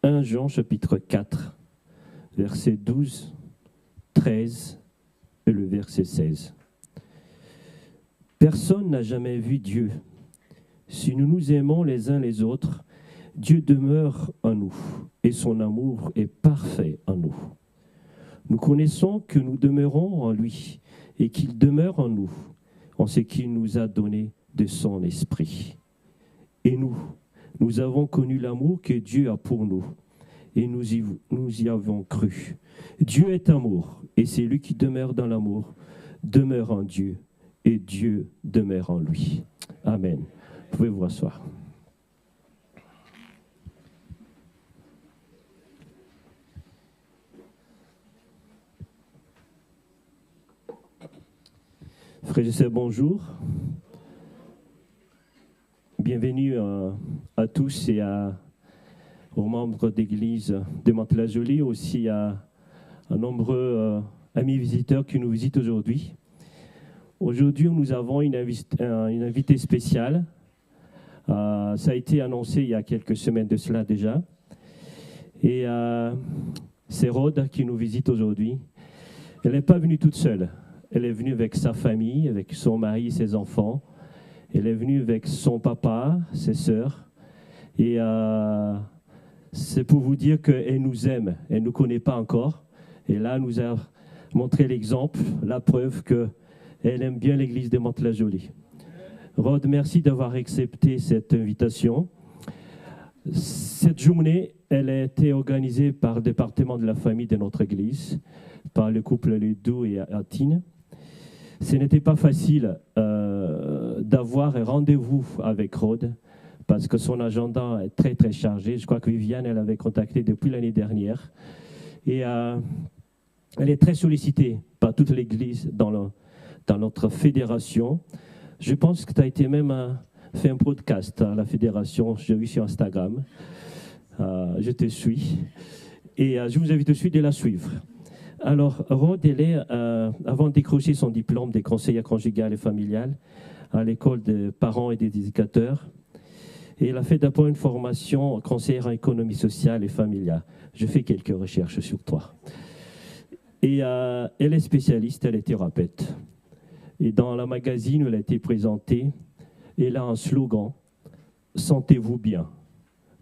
1 Jean chapitre 4, versets 12, 13 et le verset 16. Personne n'a jamais vu Dieu. Si nous nous aimons les uns les autres, Dieu demeure en nous et son amour est parfait en nous. Nous connaissons que nous demeurons en lui et qu'il demeure en nous, en ce qu'il nous a donné de son esprit. Et nous avons connu l'amour que Dieu a pour nous et nous y avons cru. Dieu est amour et c'est lui qui demeure dans l'amour, demeure en Dieu et Dieu demeure en lui. Amen. Vous pouvez vous asseoir. Frères et sœurs, bonjour. Bienvenue à tous et aux membres d'église de Mantes-la-Jolie, aussi à nombreux amis visiteurs qui nous visitent aujourd'hui. Aujourd'hui, nous avons une invitée spéciale. Ça a été annoncé il y a quelques semaines de cela déjà. Et c'est Rhodes qui nous visite aujourd'hui. Elle n'est pas venue toute seule. Elle est venue avec sa famille, avec son mari et ses enfants. Elle est venue avec son papa, ses sœurs. Et c'est pour vous dire qu'elle nous aime. Elle ne nous connaît pas encore. Et là, elle nous a montré l'exemple, la preuve qu'elle aime bien l'église de Mantes-la-Jolie. Rhodes, merci d'avoir accepté cette invitation. Cette journée, elle a été organisée par le département de la famille de notre église, par le couple Ledoux et Atine. Ce n'était pas facile d'avoir un rendez-vous avec Rhodes parce que son agenda est très très chargé. Je crois que Viviane, elle avait contacté depuis l'année dernière. Et elle est très sollicitée par toute l'église dans notre fédération. Je pense que tu as été même fait un podcast à la fédération, j'ai vu sur Instagram. Je te suis. Et je vous invite aussi de la suivre. Alors, Rhodes, elle est, avant de décrocher son diplôme de conseillère conjugale et familiale à l'école des parents et des éducateurs, et elle a fait d'abord une formation conseillère en économie sociale et familiale. Je fais quelques recherches sur toi. Et elle est spécialiste, elle est thérapeute. Et dans la magazine où elle a été présentée, elle a un slogan « Sentez-vous bien ».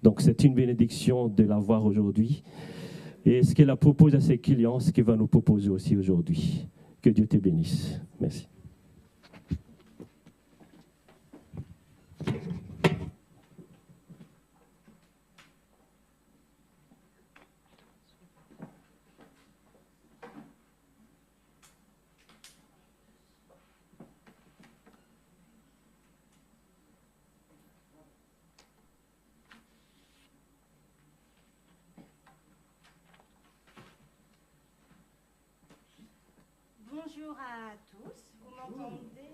Donc c'est une bénédiction de la voir aujourd'hui. Et ce qu'elle propose à ses clients, ce qu'elle va nous proposer aussi aujourd'hui. Que Dieu te bénisse. Merci. Bonjour à tous, vous m'entendez?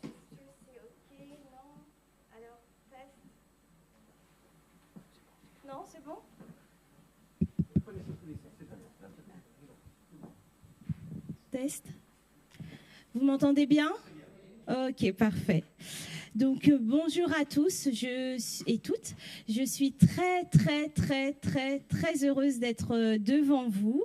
Est-ce que c'est ok? Non? Alors, test? Non, c'est bon? Test? Vous m'entendez bien? Ok, parfait. Donc, bonjour à tous et toutes. Je suis très heureuse d'être devant vous.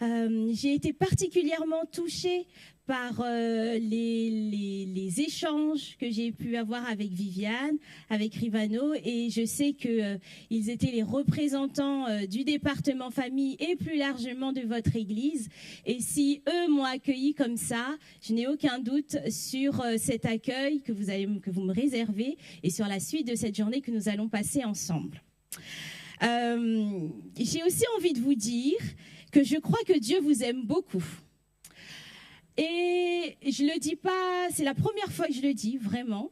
J'ai été particulièrement touchée par les échanges que j'ai pu avoir avec Viviane, avec Rivano, et je sais qu'ils étaient les représentants du département famille et plus largement de votre église. Et si eux m'ont accueilli comme ça, je n'ai aucun doute sur cet accueil que vous me réservez et sur la suite de cette journée que nous allons passer ensemble. J'ai aussi envie de vous dire que je crois que Dieu vous aime beaucoup. Et je le dis pas, c'est la première fois que je le dis, vraiment.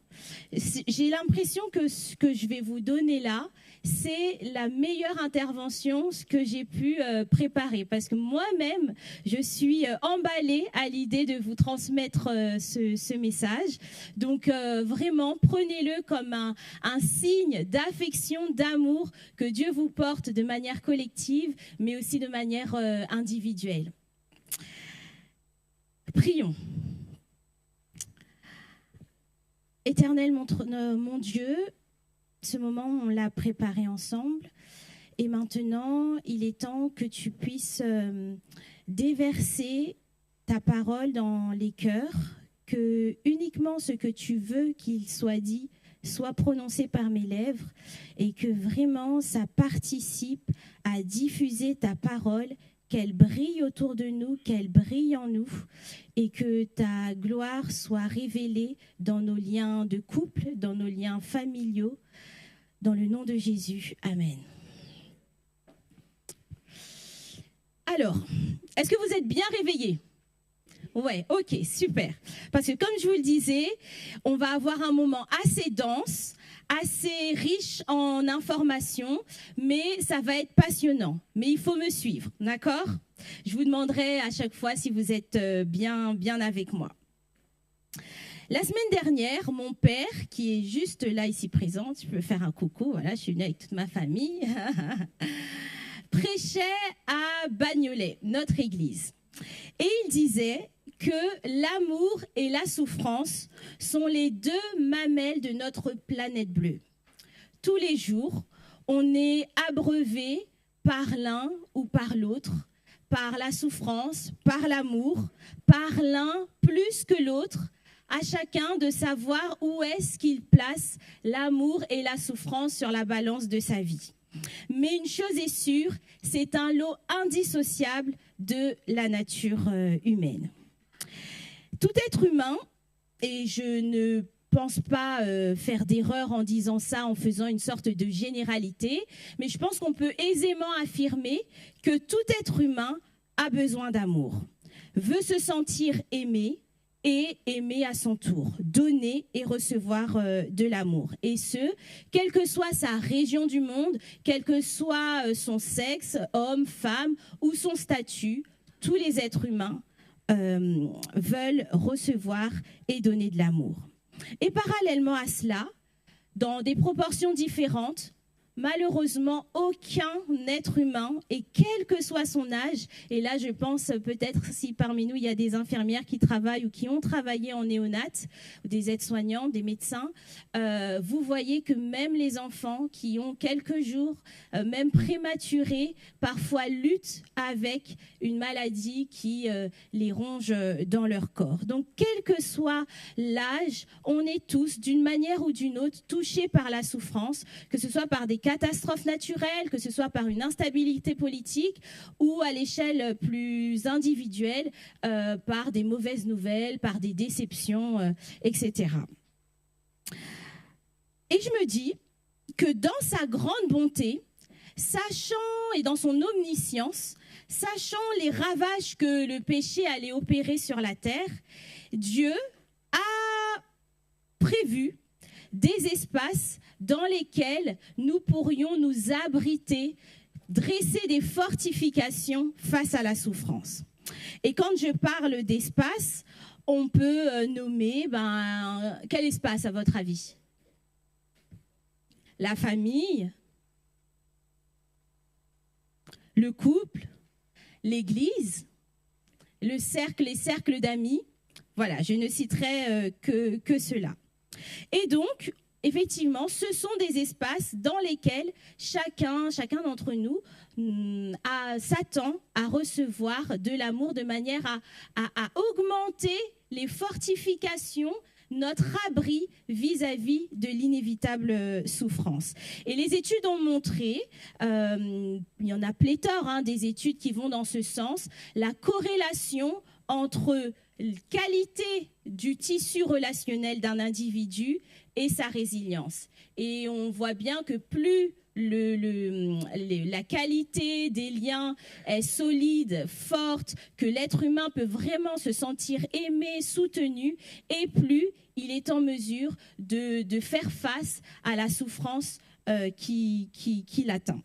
J'ai l'impression que ce que je vais vous donner là, c'est la meilleure intervention que j'ai pu préparer. Parce que moi-même, je suis emballée à l'idée de vous transmettre ce message. Donc vraiment, prenez-le comme un signe d'affection, d'amour que Dieu vous porte de manière collective, mais aussi de manière individuelle. Prions. Éternel, mon Dieu, ce moment, on l'a préparé ensemble. Et maintenant, il est temps que tu puisses déverser ta parole dans les cœurs, que uniquement ce que tu veux qu'il soit dit soit prononcé par mes lèvres et que vraiment ça participe à diffuser ta parole, qu'elle brille autour de nous, qu'elle brille en nous et que ta gloire soit révélée dans nos liens de couple, dans nos liens familiaux, dans le nom de Jésus. Amen. Alors, est-ce que vous êtes bien réveillés ? Ouais, ok, super. Parce que comme je vous le disais, on va avoir un moment assez dense, assez riche en informations, mais ça va être passionnant. Mais il faut me suivre, d'accord ? Je vous demanderai à chaque fois si vous êtes bien avec moi. La semaine dernière, mon père, qui est juste là ici présent, je peux faire un coucou, voilà, je suis venue avec toute ma famille, prêchait à Bagnolet, notre église. Et il disait que l'amour et la souffrance sont les deux mamelles de notre planète bleue. Tous les jours, on est abreuvé par l'un ou par l'autre, par la souffrance, par l'amour, par l'un plus que l'autre, à chacun de savoir où est-ce qu'il place l'amour et la souffrance sur la balance de sa vie. Mais une chose est sûre, c'est un lot indissociable de la nature humaine. Tout être humain, et je ne pense pas faire d'erreur en disant ça, en faisant une sorte de généralité, mais je pense qu'on peut aisément affirmer que tout être humain a besoin d'amour, veut se sentir aimé et aimer à son tour, donner et recevoir de l'amour. Et ce, quelle que soit sa région du monde, quel que soit son sexe, homme, femme, ou son statut, tous les êtres humains veulent recevoir et donner de l'amour. Et parallèlement à cela, dans des proportions différentes, malheureusement, aucun être humain, et quel que soit son âge, et là je pense peut-être si parmi nous il y a des infirmières qui travaillent ou qui ont travaillé en néonat, des aides-soignants, des médecins, vous voyez que même les enfants qui ont quelques jours, même prématurés, parfois luttent avec une maladie qui les ronge dans leur corps. Donc quel que soit l'âge, on est tous d'une manière ou d'une autre touchés par la souffrance, que ce soit par des catastrophes naturelles, que ce soit par une instabilité politique ou à l'échelle plus individuelle, par des mauvaises nouvelles, par des déceptions, etc. Et je me dis que dans sa grande bonté, sachant et dans son omniscience, sachant les ravages que le péché allait opérer sur la terre, Dieu a prévu des espaces dans lesquels nous pourrions nous abriter, dresser des fortifications face à la souffrance. Et quand je parle d'espace, on peut nommer, quel espace à votre avis ? La famille, le couple, l'église, les cercles d'amis. Voilà, je ne citerai que cela. Et donc, effectivement, ce sont des espaces dans lesquels chacun d'entre nous s'attend à recevoir de l'amour de manière à augmenter les fortifications, notre abri vis-à-vis de l'inévitable souffrance. Et les études ont montré, il y en a pléthore, des études qui vont dans ce sens, la corrélation entre qualité du tissu relationnel d'un individu et sa résilience. Et on voit bien que plus la qualité des liens est solide, forte, que l'être humain peut vraiment se sentir aimé, soutenu, et plus il est en mesure de faire face à la souffrance qui l'atteint.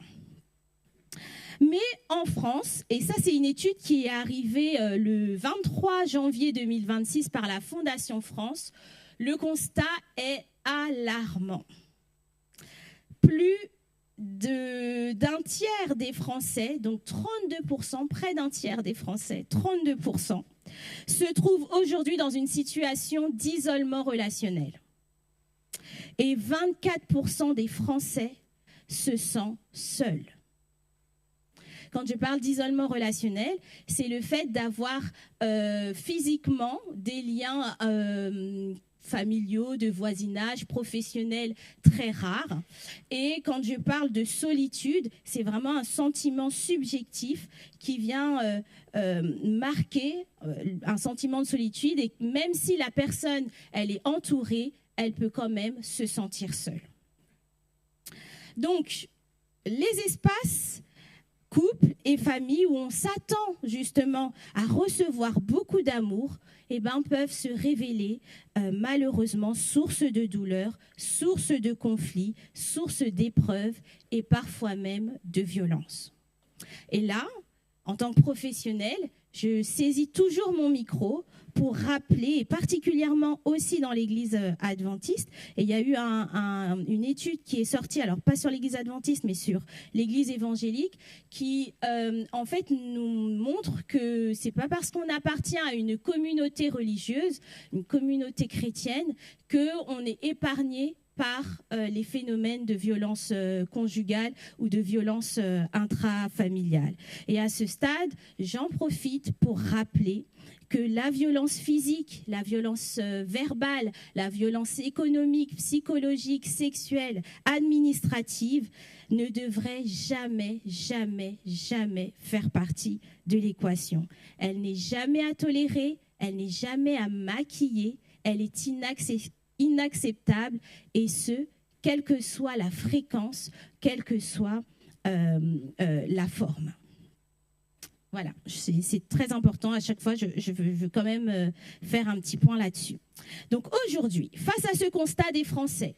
Mais en France, et ça c'est une étude qui est arrivée le 23 janvier 2026 par la Fondation France, le constat est alarmant. Plus d'un tiers des Français, donc 32%, près d'un tiers des Français, 32%, se trouvent aujourd'hui dans une situation d'isolement relationnel. Et 24% des Français se sentent seuls. Quand je parle d'isolement relationnel, c'est le fait d'avoir physiquement des liens familiaux, de voisinage, professionnels très rares. Et quand je parle de solitude, c'est vraiment un sentiment subjectif qui vient marquer un sentiment de solitude. Et même si la personne, elle est entourée, elle peut quand même se sentir seule. Donc, les espaces couple et famille où on s'attend justement à recevoir beaucoup d'amour, eh ben, peuvent se révéler malheureusement source de douleur, source de conflits, source d'épreuves et parfois même de violence. Et là, en tant que professionnel, je saisis toujours mon micro pour rappeler, et particulièrement aussi dans l'Église adventiste, et il y a eu une étude qui est sortie, alors pas sur l'Église adventiste, mais sur l'Église évangélique, qui en fait nous montre que c'est pas parce qu'on appartient à une communauté religieuse, une communauté chrétienne, qu'on est épargné par les phénomènes de violence conjugale ou de violence intrafamiliale. Et à ce stade, j'en profite pour rappeler que la violence physique, la violence verbale, la violence économique, psychologique, sexuelle, administrative ne devrait jamais, jamais, jamais faire partie de l'équation. Elle n'est jamais à tolérer, elle n'est jamais à maquiller, elle est inacceptable, et ce, quelle que soit la fréquence, quelle que soit la forme. Voilà, c'est très important. À chaque fois, je veux quand même faire un petit point là-dessus. Donc aujourd'hui, face à ce constat des Français,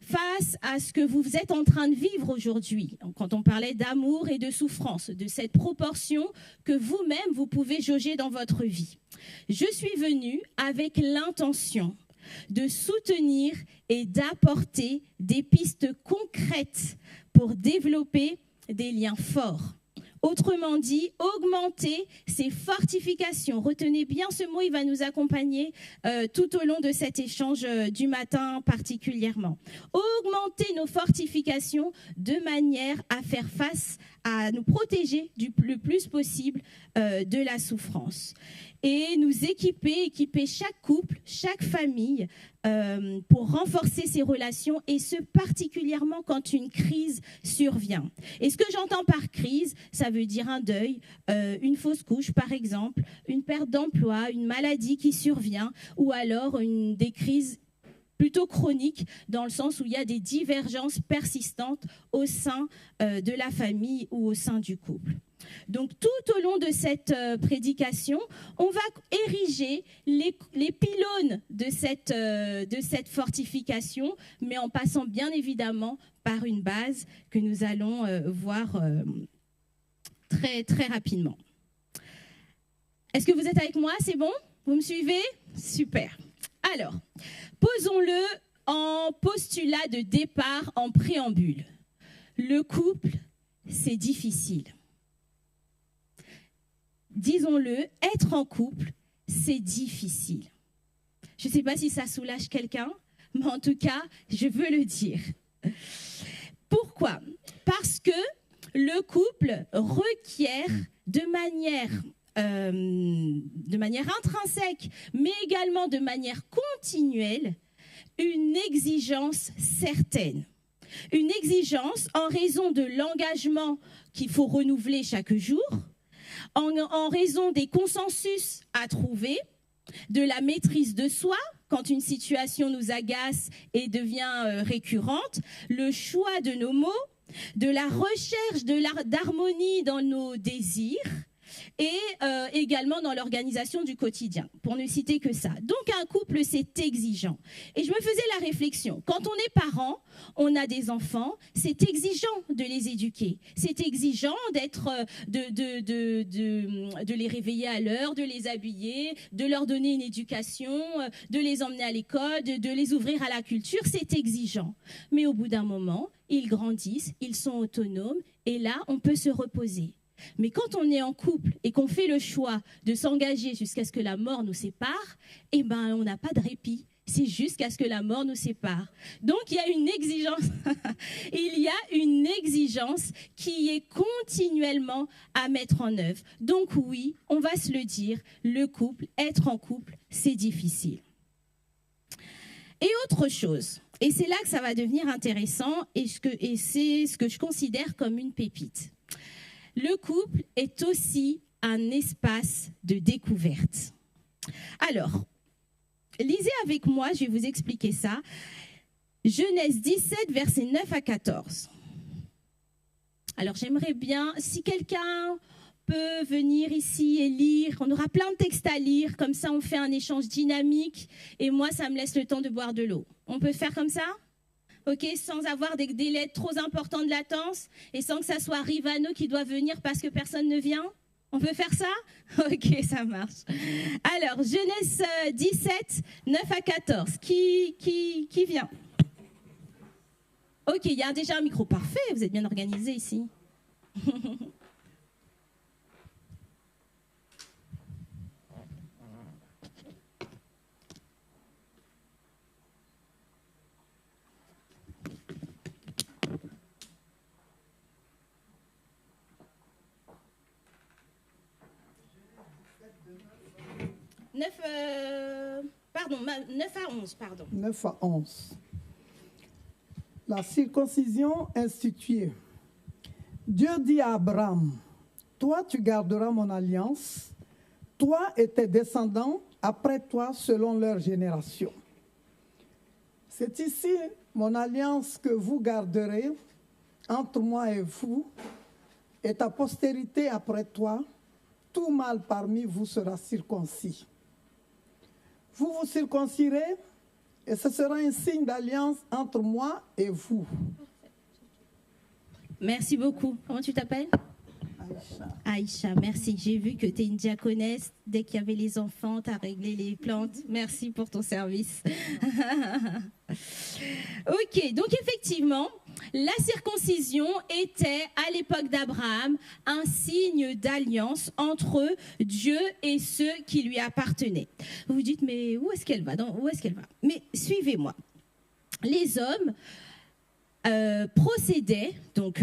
face à ce que vous êtes en train de vivre aujourd'hui, quand on parlait d'amour et de souffrance, de cette proportion que vous-même, vous pouvez jauger dans votre vie, je suis venue avec l'intention de soutenir et d'apporter des pistes concrètes pour développer des liens forts. Autrement dit, augmenter ces fortifications. Retenez bien ce mot, il va nous accompagner tout au long de cet échange du matin particulièrement. Augmenter nos fortifications de manière à faire face, à nous protéger le plus possible de la souffrance. Et nous équiper chaque couple, chaque famille pour renforcer ces relations, et ce particulièrement quand une crise survient. Et ce que j'entends par crise, ça veut dire un deuil, une fausse couche par exemple, une perte d'emploi, une maladie qui survient, ou alors des crises plutôt chroniques, dans le sens où il y a des divergences persistantes au sein de la famille ou au sein du couple. Donc tout au long de cette prédication, on va ériger les pylônes de cette fortification, mais en passant bien évidemment par une base que nous allons voir très, très rapidement. Est-ce que vous êtes avec moi? C'est bon? Vous me suivez? Super. Alors, posons-le en postulat de départ, en préambule. Le couple, c'est difficile. Disons-le, être en couple, c'est difficile. Je ne sais pas si ça soulage quelqu'un, mais en tout cas, je veux le dire. Pourquoi? Parce que le couple requiert de manière intrinsèque, mais également de manière continuelle, une exigence certaine. Une exigence en raison de l'engagement qu'il faut renouveler chaque jour, en raison des consensus à trouver, de la maîtrise de soi, quand une situation nous agace et devient récurrente, le choix de nos mots, de la recherche d'harmonie dans nos désirs, et également dans l'organisation du quotidien, pour ne citer que ça. Donc un couple, c'est exigeant. Et je me faisais la réflexion, quand on est parent, on a des enfants, c'est exigeant de les éduquer, c'est exigeant de les réveiller à l'heure, de les habiller, de leur donner une éducation, de les emmener à l'école, de les ouvrir à la culture, c'est exigeant. Mais au bout d'un moment, ils grandissent, ils sont autonomes, et là, on peut se reposer. Mais quand on est en couple et qu'on fait le choix de s'engager jusqu'à ce que la mort nous sépare, eh ben, on n'a pas de répit. C'est jusqu'à ce que la mort nous sépare. Donc, il y a une exigence, il y a une exigence qui est continuellement à mettre en œuvre. Donc oui, on va se le dire, le couple, être en couple, c'est difficile. Et autre chose, et c'est là que ça va devenir intéressant et c'est ce que je considère comme une pépite. Le couple est aussi un espace de découverte. Alors, lisez avec moi, je vais vous expliquer ça. Genèse 17, versets 9 à 14. Alors, j'aimerais bien, si quelqu'un peut venir ici et lire, on aura plein de textes à lire, comme ça on fait un échange dynamique et moi, ça me laisse le temps de boire de l'eau. On peut faire comme ça ? Ok, sans avoir des délais trop importants de latence et sans que ça soit Rivano qui doit venir parce que personne ne vient ? On peut faire ça ? Ok, ça marche. Alors, Genèse 17, 9 à 14. Qui vient ? Ok, il y a déjà un micro. Parfait, vous êtes bien organisés ici. Pardon, 9 à 11, pardon. 9 à 11. La circoncision instituée. Dieu dit à Abraham, « Toi, tu garderas mon alliance, toi et tes descendants après toi selon leur génération. C'est ici mon alliance que vous garderez entre moi et vous, et ta postérité après toi, tout mâle parmi vous sera circoncis. Vous vous circoncirez, et ce sera un signe d'alliance entre moi et vous. » Merci beaucoup. Comment tu t'appelles ? Aïcha. Aïcha, merci. J'ai vu que tu es une diaconesse. Dès qu'il y avait les enfants, tu as réglé les plantes. Merci pour ton service. Ok, donc effectivement, la circoncision était à l'époque d'Abraham un signe d'alliance entre Dieu et ceux qui lui appartenaient. Vous vous dites, mais où est-ce qu'elle va ? Où est-ce qu'elle va ? Mais suivez-moi. Les hommes procédaient donc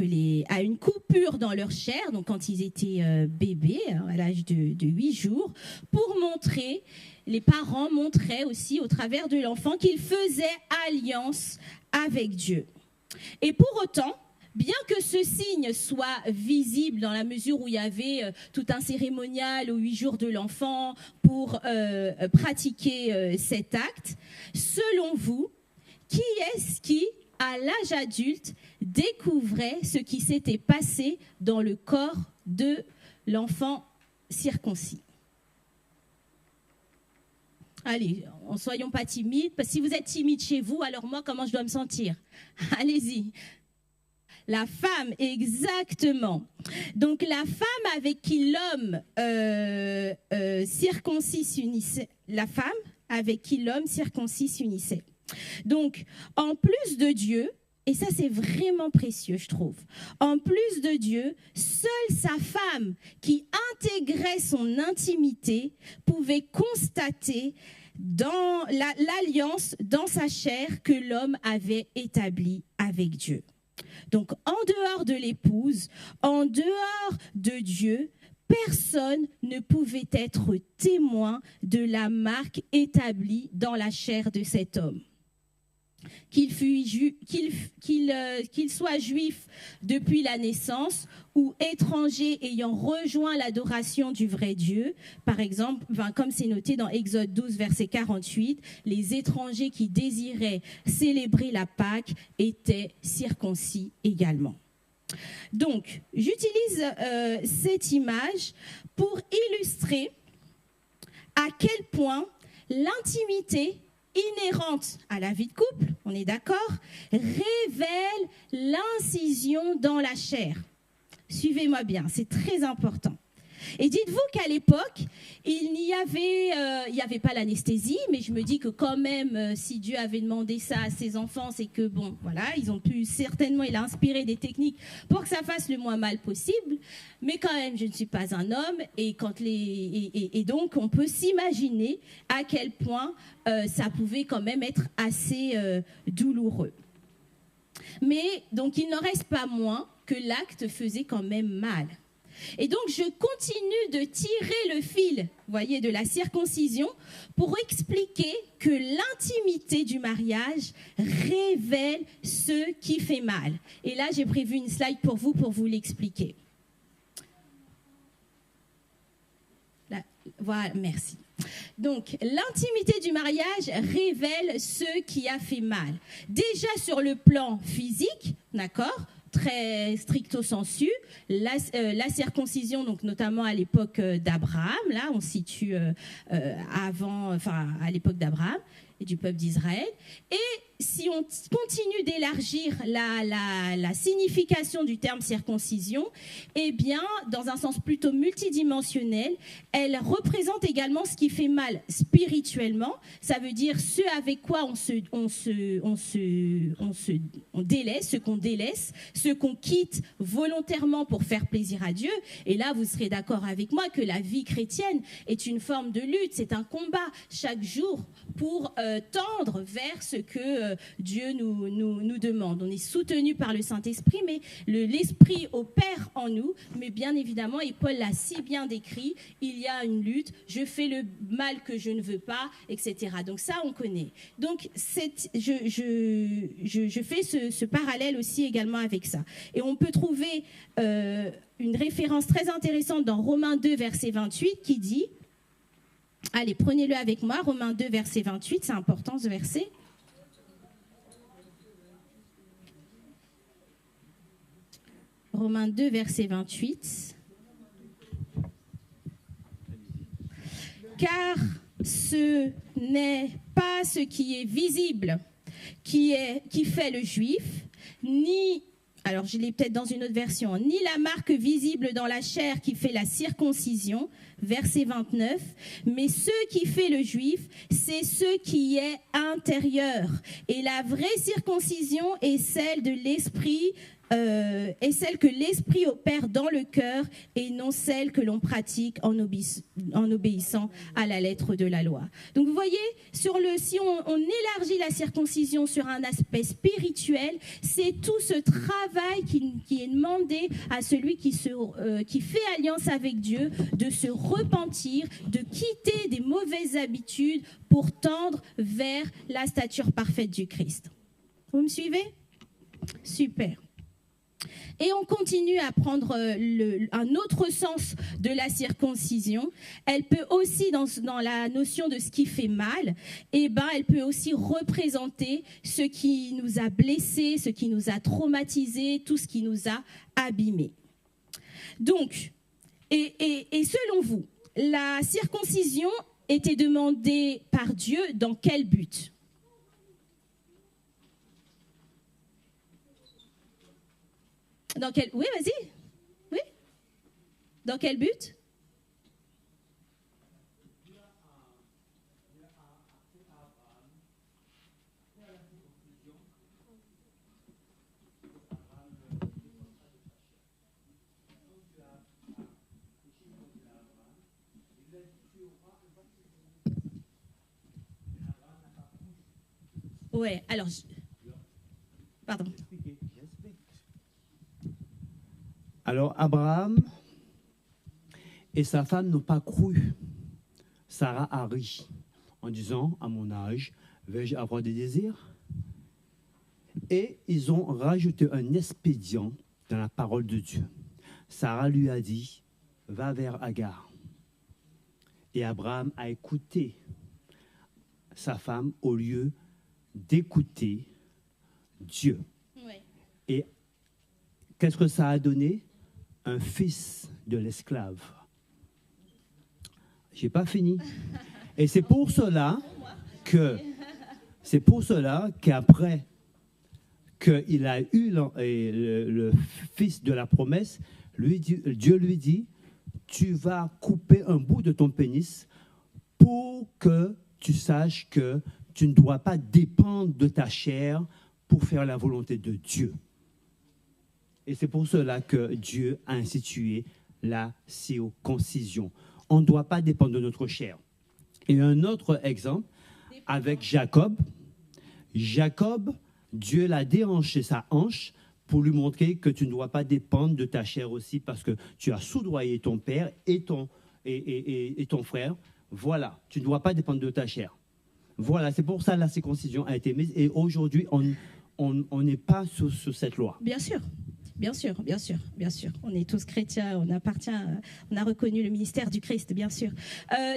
à une coupure dans leur chair, donc quand ils étaient bébés, à l'âge de 8 jours, pour montrer, les parents montraient aussi au travers de l'enfant qu'ils faisaient alliance avec Dieu. Et pour autant, bien que ce signe soit visible dans la mesure où il y avait tout un cérémonial aux 8 jours de l'enfant pour pratiquer cet acte, selon vous, qui est-ce qui, à l'âge adulte, découvrait ce qui s'était passé dans le corps de l'enfant circoncis? Allez, ne soyons pas timides, parce que si vous êtes timide chez vous, alors moi, comment je dois me sentir? Allez-y. La femme, exactement. Donc, la femme avec qui l'homme circoncis s'unissait, la femme avec qui l'homme circoncis s'unissait. Donc, en plus de Dieu, et ça c'est vraiment précieux je trouve, en plus de Dieu, seule sa femme qui intégrait son intimité pouvait constater dans l'alliance dans sa chair que l'homme avait établie avec Dieu. Donc, en dehors de l'épouse, en dehors de Dieu, personne ne pouvait être témoin de la marque établie dans la chair de cet homme. Qu'il soit juif depuis la naissance ou étranger ayant rejoint l'adoration du vrai Dieu, par exemple, comme c'est noté dans Exode 12, verset 48, les étrangers qui désiraient célébrer la Pâque étaient circoncis également. Donc, j'utilise cette image pour illustrer à quel point l'intimité inhérente à la vie de couple, on est d'accord, révèle l'incision dans la chair. Suivez-moi bien, c'est très important. Et dites-vous qu'à l'époque, il n'y avait pas l'anesthésie, mais je me dis que quand même, si Dieu avait demandé ça à ses enfants, c'est que bon, voilà, ils ont pu certainement, il a inspiré des techniques pour que ça fasse le moins mal possible. Mais quand même, je ne suis pas un homme, et donc on peut s'imaginer à quel point ça pouvait quand même être assez douloureux. Mais donc il n'en reste pas moins que l'acte faisait quand même mal. Et donc je continue de tirer le fil, voyez, de la circoncision pour expliquer que l'intimité du mariage révèle ce qui fait mal. Et là, j'ai prévu une slide pour vous l'expliquer. Voilà, merci. Donc, l'intimité du mariage révèle ce qui a fait mal. Déjà sur le plan physique, d'accord ? Très stricto sensu, la circoncision, donc notamment à l'époque d'Abraham, là on se situe à l'époque d'Abraham et du peuple d'Israël. Et si on continue d'élargir la signification du terme circoncision, eh bien, dans un sens plutôt multidimensionnel, elle représente également ce qui fait mal spirituellement. Ça veut dire ce avec quoi on délaisse, ce qu'on délaisse, ce qu'on quitte volontairement pour faire plaisir à Dieu. Et là, vous serez d'accord avec moi que la vie chrétienne est une forme de lutte, c'est un combat chaque jour pour tendre vers ce que Dieu nous demande. On est soutenu par le Saint-Esprit, mais l'Esprit opère en nous, mais bien évidemment, et Paul l'a si bien décrit, il y a une lutte, je fais le mal que je ne veux pas, etc. Donc ça, on connaît. Donc je fais ce parallèle aussi également avec ça. Et on peut trouver une référence très intéressante dans Romains 2, verset 28, qui dit, allez, prenez-le avec moi, Romains 2, verset 28, c'est important ce verset. Romains 2, verset 28. Car ce n'est pas ce qui est visible qui fait le juif, ni, alors je l'ai peut-être dans une autre version, ni la marque visible dans la chair qui fait la circoncision, verset 29, mais ce qui fait le juif, c'est ce qui est intérieur. Et la vraie circoncision est celle de l'esprit, est celle que l'esprit opère dans le cœur et non celle que l'on pratique en obéissant à la lettre de la loi. Donc vous voyez, si on élargit la circoncision sur un aspect spirituel, c'est tout ce travail qui est demandé à celui qui fait alliance avec Dieu, de se repentir, de quitter des mauvaises habitudes pour tendre vers la stature parfaite du Christ. Vous me suivez ? Super. Et on continue à prendre un autre sens de la circoncision. Elle peut aussi, dans la notion de ce qui fait mal, elle peut aussi représenter ce qui nous a blessés, ce qui nous a traumatisés, tout ce qui nous a abîmés. Donc, et selon vous, la circoncision était demandée par Dieu dans quel but ? Oui, vas-y. Oui. Dans quel but ? Ouais, alors... Pardon. Alors, Abraham et sa femme n'ont pas cru Sarah a ri en disant, à mon âge, vais-je avoir des désirs ? Et ils ont rajouté un expédient dans la parole de Dieu. Sarah lui a dit, va vers Agar. Et Abraham a écouté sa femme au lieu d'écouter Dieu. Ouais. Et qu'est-ce que ça a donné ? Un fils de l'esclave. J'ai pas fini. Et c'est pour cela qu'après qu'il a eu le fils de la promesse, Dieu lui dit, tu vas couper un bout de ton pénis pour que tu saches que tu ne dois pas dépendre de ta chair pour faire la volonté de Dieu. Et c'est pour cela que Dieu a institué la circoncision. On ne doit pas dépendre de notre chair. Et un autre exemple, avec Jacob. Jacob, Dieu l'a déhanché sa hanche pour lui montrer que tu ne dois pas dépendre de ta chair aussi parce que tu as soudoyé ton père et ton frère. Voilà, tu ne dois pas dépendre de ta chair. Voilà, c'est pour ça que la circoncision a été mise. Et aujourd'hui, on n'est pas sous cette loi. Bien sûr. Bien sûr, bien sûr, bien sûr. On est tous chrétiens, on a reconnu le ministère du Christ, bien sûr. Là,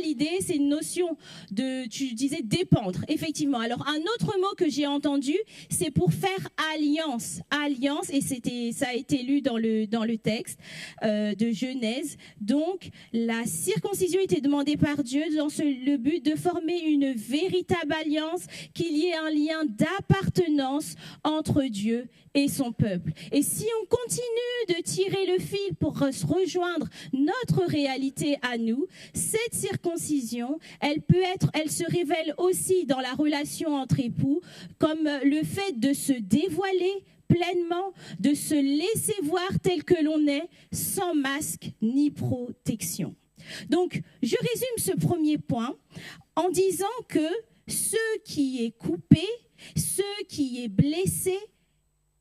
l'idée, c'est une notion de, tu disais, dépendre, effectivement. Alors, un autre mot que j'ai entendu, c'est pour faire alliance. Alliance, et ça a été lu dans le texte de Genèse. Donc, la circoncision était demandée par Dieu dans le but de former une véritable alliance, qu'il y ait un lien d'appartenance entre Dieu et son peuple. Et si on continue de tirer le fil pour rejoindre notre réalité à nous, cette circoncision, elle se révèle aussi dans la relation entre époux, comme le fait de se dévoiler pleinement, de se laisser voir tel que l'on est, sans masque ni protection. Donc, je résume ce premier point en disant que ce qui est coupé, ce qui est blessé,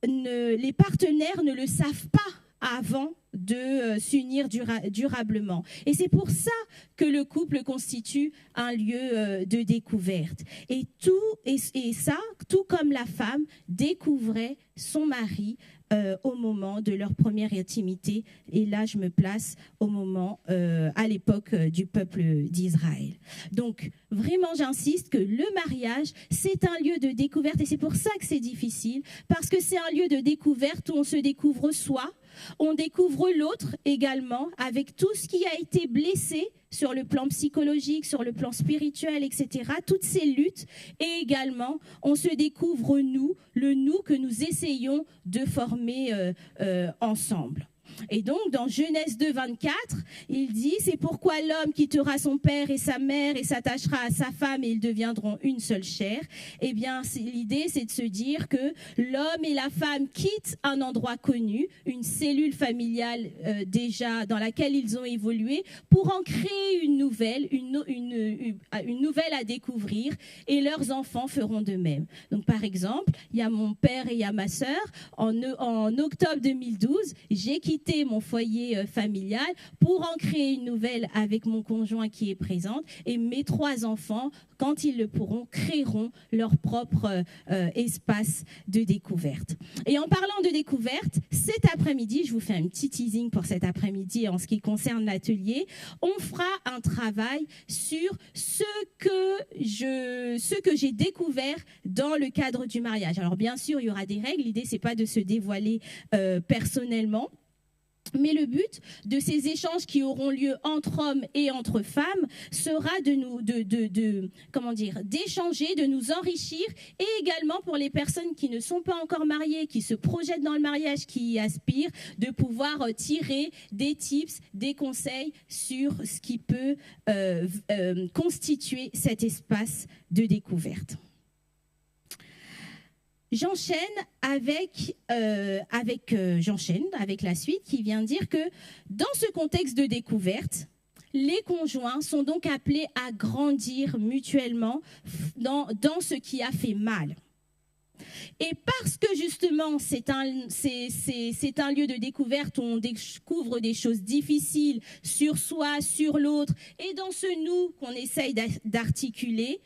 les partenaires ne le savent pas avant de s'unir durablement. Et c'est pour ça que le couple constitue un lieu de découverte. Et ça, tout comme la femme découvrait son mari au moment de leur première intimité. Et là, je me place au moment, à l'époque du peuple d'Israël. Donc, vraiment, j'insiste que le mariage, c'est un lieu de découverte. Et c'est pour ça que c'est difficile, parce que c'est un lieu de découverte où on se découvre soi, on découvre l'autre également, avec tout ce qui a été blessé sur le plan psychologique, sur le plan spirituel, etc. Toutes ces luttes. Et également, on se découvre nous, le nous que nous essayons de former ensemble. Et donc, dans Genèse 2, 24, il dit « C'est pourquoi l'homme quittera son père et sa mère et s'attachera à sa femme et ils deviendront une seule chair. » Eh bien, l'idée, c'est de se dire que l'homme et la femme quittent un endroit connu, une cellule familiale déjà dans laquelle ils ont évolué, pour en créer une nouvelle, une nouvelle à découvrir, et leurs enfants feront de même. Donc, par exemple, il y a mon père et il y a ma sœur. En octobre 2012, j'ai quitté mon foyer familial pour en créer une nouvelle avec mon conjoint qui est présent, et mes 3 enfants, quand ils le pourront, créeront leur propre espace de découverte. Et en parlant de découverte, cet après-midi, je vous fais un petit teasing pour cet après-midi en ce qui concerne l'atelier, on fera un travail sur ce que j'ai découvert dans le cadre du mariage. Alors bien sûr, il y aura des règles, l'idée c'est pas de se dévoiler personnellement, mais le but de ces échanges qui auront lieu entre hommes et entre femmes sera d'échanger, de nous enrichir, et également pour les personnes qui ne sont pas encore mariées, qui se projettent dans le mariage, qui y aspirent, de pouvoir tirer des tips, des conseils sur ce qui peut constituer cet espace de découverte. J'enchaîne avec la suite qui vient dire que dans ce contexte de découverte, les conjoints sont donc appelés à grandir mutuellement dans ce qui a fait mal. Et parce que justement c'est un lieu de découverte où on découvre des choses difficiles sur soi, sur l'autre, et dans ce nous qu'on essaye d'articuler,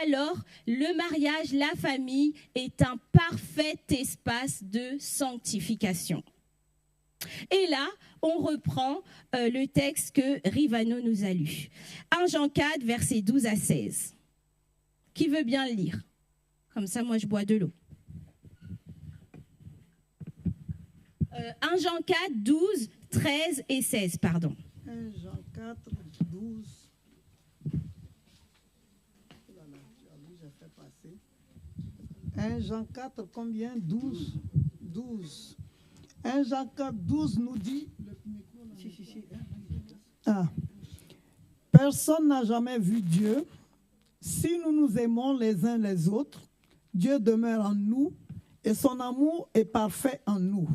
alors le mariage, la famille est un parfait espace de sanctification. Et là, on reprend le texte que Rivano nous a lu. 1 Jean 4, versets 12 à 16. Qui veut bien le lire ? Comme ça, moi, je bois de l'eau. 1 Jean 4, 12, 13 et 16, pardon. 1 Jean 4, 12. J'ai fait passer. 1 Jean 4, combien ? 12. 12. 1 Jean 4, 12 nous dit... Le micro, là. Ah. Personne n'a jamais vu Dieu. Si nous nous aimons les uns les autres, Dieu demeure en nous et son amour est parfait en nous.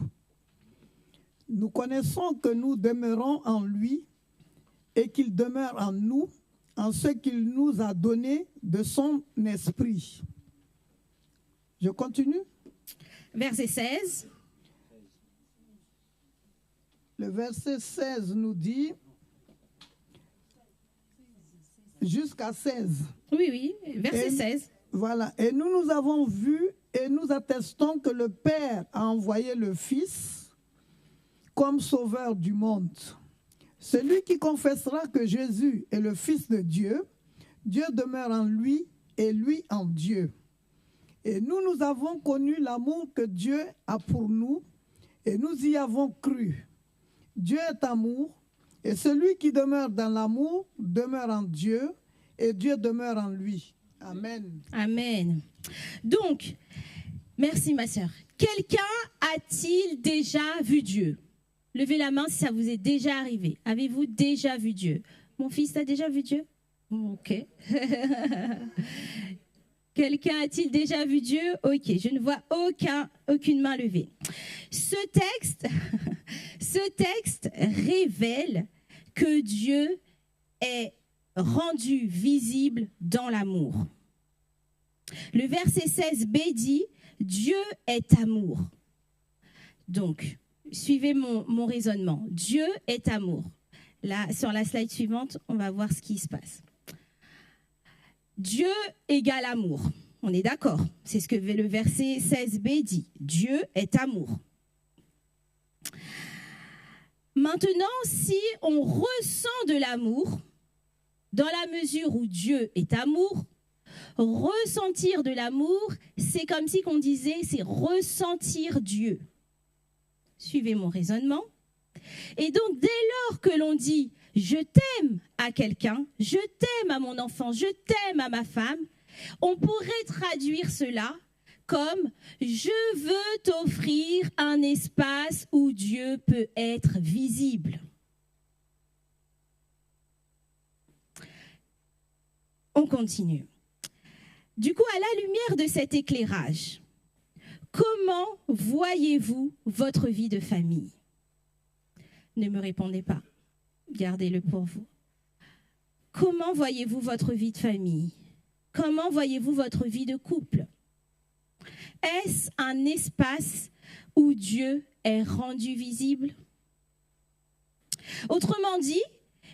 Nous connaissons que nous demeurons en lui et qu'il demeure en nous, en ce qu'il nous a donné de son esprit. Je continue. Verset 16. Le verset 16 nous dit, jusqu'à 16. Oui, verset 16. Voilà. Et nous avons vu et nous attestons que le Père a envoyé le Fils comme sauveur du monde. Celui qui confessera que Jésus est le Fils de Dieu, Dieu demeure en lui et lui en Dieu. Et nous avons connu l'amour que Dieu a pour nous et nous y avons cru. Dieu est amour et celui qui demeure dans l'amour demeure en Dieu et Dieu demeure en lui. Amen. Amen. Donc, merci ma sœur. Quelqu'un a-t-il déjà vu Dieu? Levez la main si ça vous est déjà arrivé. Avez-vous déjà vu Dieu? Mon fils, t'as déjà vu Dieu? Ok. Quelqu'un a-t-il déjà vu Dieu? Ok, je ne vois aucune main levée. Ce texte révèle que Dieu est rendu visible dans l'amour. Le verset 16b dit « Dieu est amour ». Donc, suivez mon raisonnement. Dieu est amour. Là, sur la slide suivante, on va voir ce qui se passe. Dieu égale amour. On est d'accord. C'est ce que le verset 16b dit. Dieu est amour. Maintenant, si on ressent de l'amour, dans la mesure où Dieu est amour, ressentir de l'amour, c'est comme si on disait, c'est ressentir Dieu. Suivez mon raisonnement. Et donc, dès lors que l'on dit « je t'aime » à quelqu'un, « je t'aime à mon enfant »,« je t'aime à ma femme », on pourrait traduire cela comme « je veux t'offrir un espace où Dieu peut être visible ». On continue. Du coup, à la lumière de cet éclairage, comment voyez-vous votre vie de famille? Ne me répondez pas. Gardez-le pour vous. Comment voyez-vous votre vie de famille? Comment voyez-vous votre vie de couple? Est-ce un espace où Dieu est rendu visible? Autrement dit,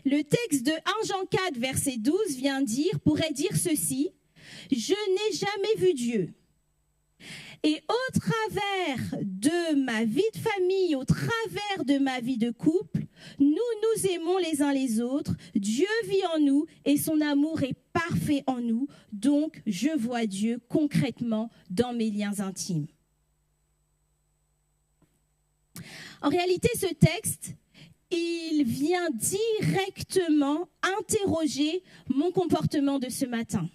le texte de 1 Jean 4, verset 12 pourrait dire ceci: « Je n'ai jamais vu Dieu. Et au travers de ma vie de famille, au travers de ma vie de couple, nous nous aimons les uns les autres, Dieu vit en nous et son amour est parfait en nous, donc je vois Dieu concrètement dans mes liens intimes. » En réalité, ce texte, il vient directement interroger mon comportement de ce matin,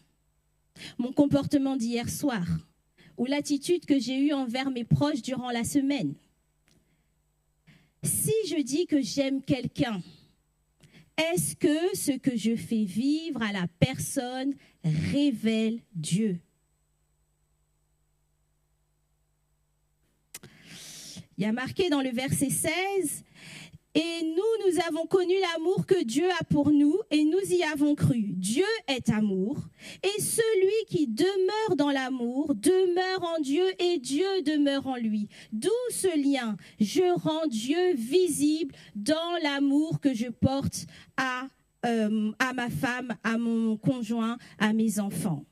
mon comportement d'hier soir, ou l'attitude que j'ai eue envers mes proches durant la semaine. Si je dis que j'aime quelqu'un, est-ce que ce que je fais vivre à la personne révèle Dieu? Il y a marqué dans le verset 16, « Et nous avons connu l'amour que Dieu a pour nous et nous y avons cru. Dieu est amour et celui qui demeure dans l'amour demeure en Dieu et Dieu demeure en lui. D'où ce lien, je rends Dieu visible dans l'amour que je porte à ma femme, à mon conjoint, à mes enfants. »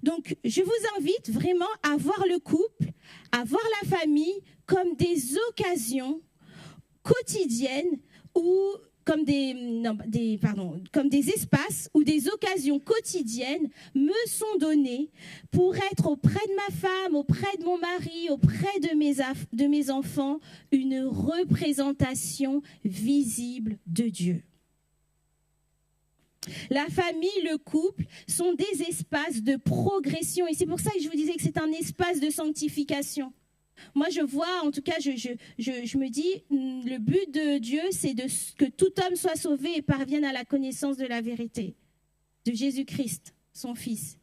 Donc, je vous invite vraiment à voir le couple, à voir la famille comme des occasions quotidiennes ou comme des espaces où des occasions quotidiennes me sont données pour être auprès de ma femme, auprès de mon mari, auprès de mes enfants, une représentation visible de Dieu. La famille, le couple sont des espaces de progression et c'est pour ça que je vous disais que c'est un espace de sanctification. Moi, je vois, en tout cas, je me dis, le but de Dieu, c'est que tout homme soit sauvé et parvienne à la connaissance de la vérité, de Jésus-Christ, son Fils.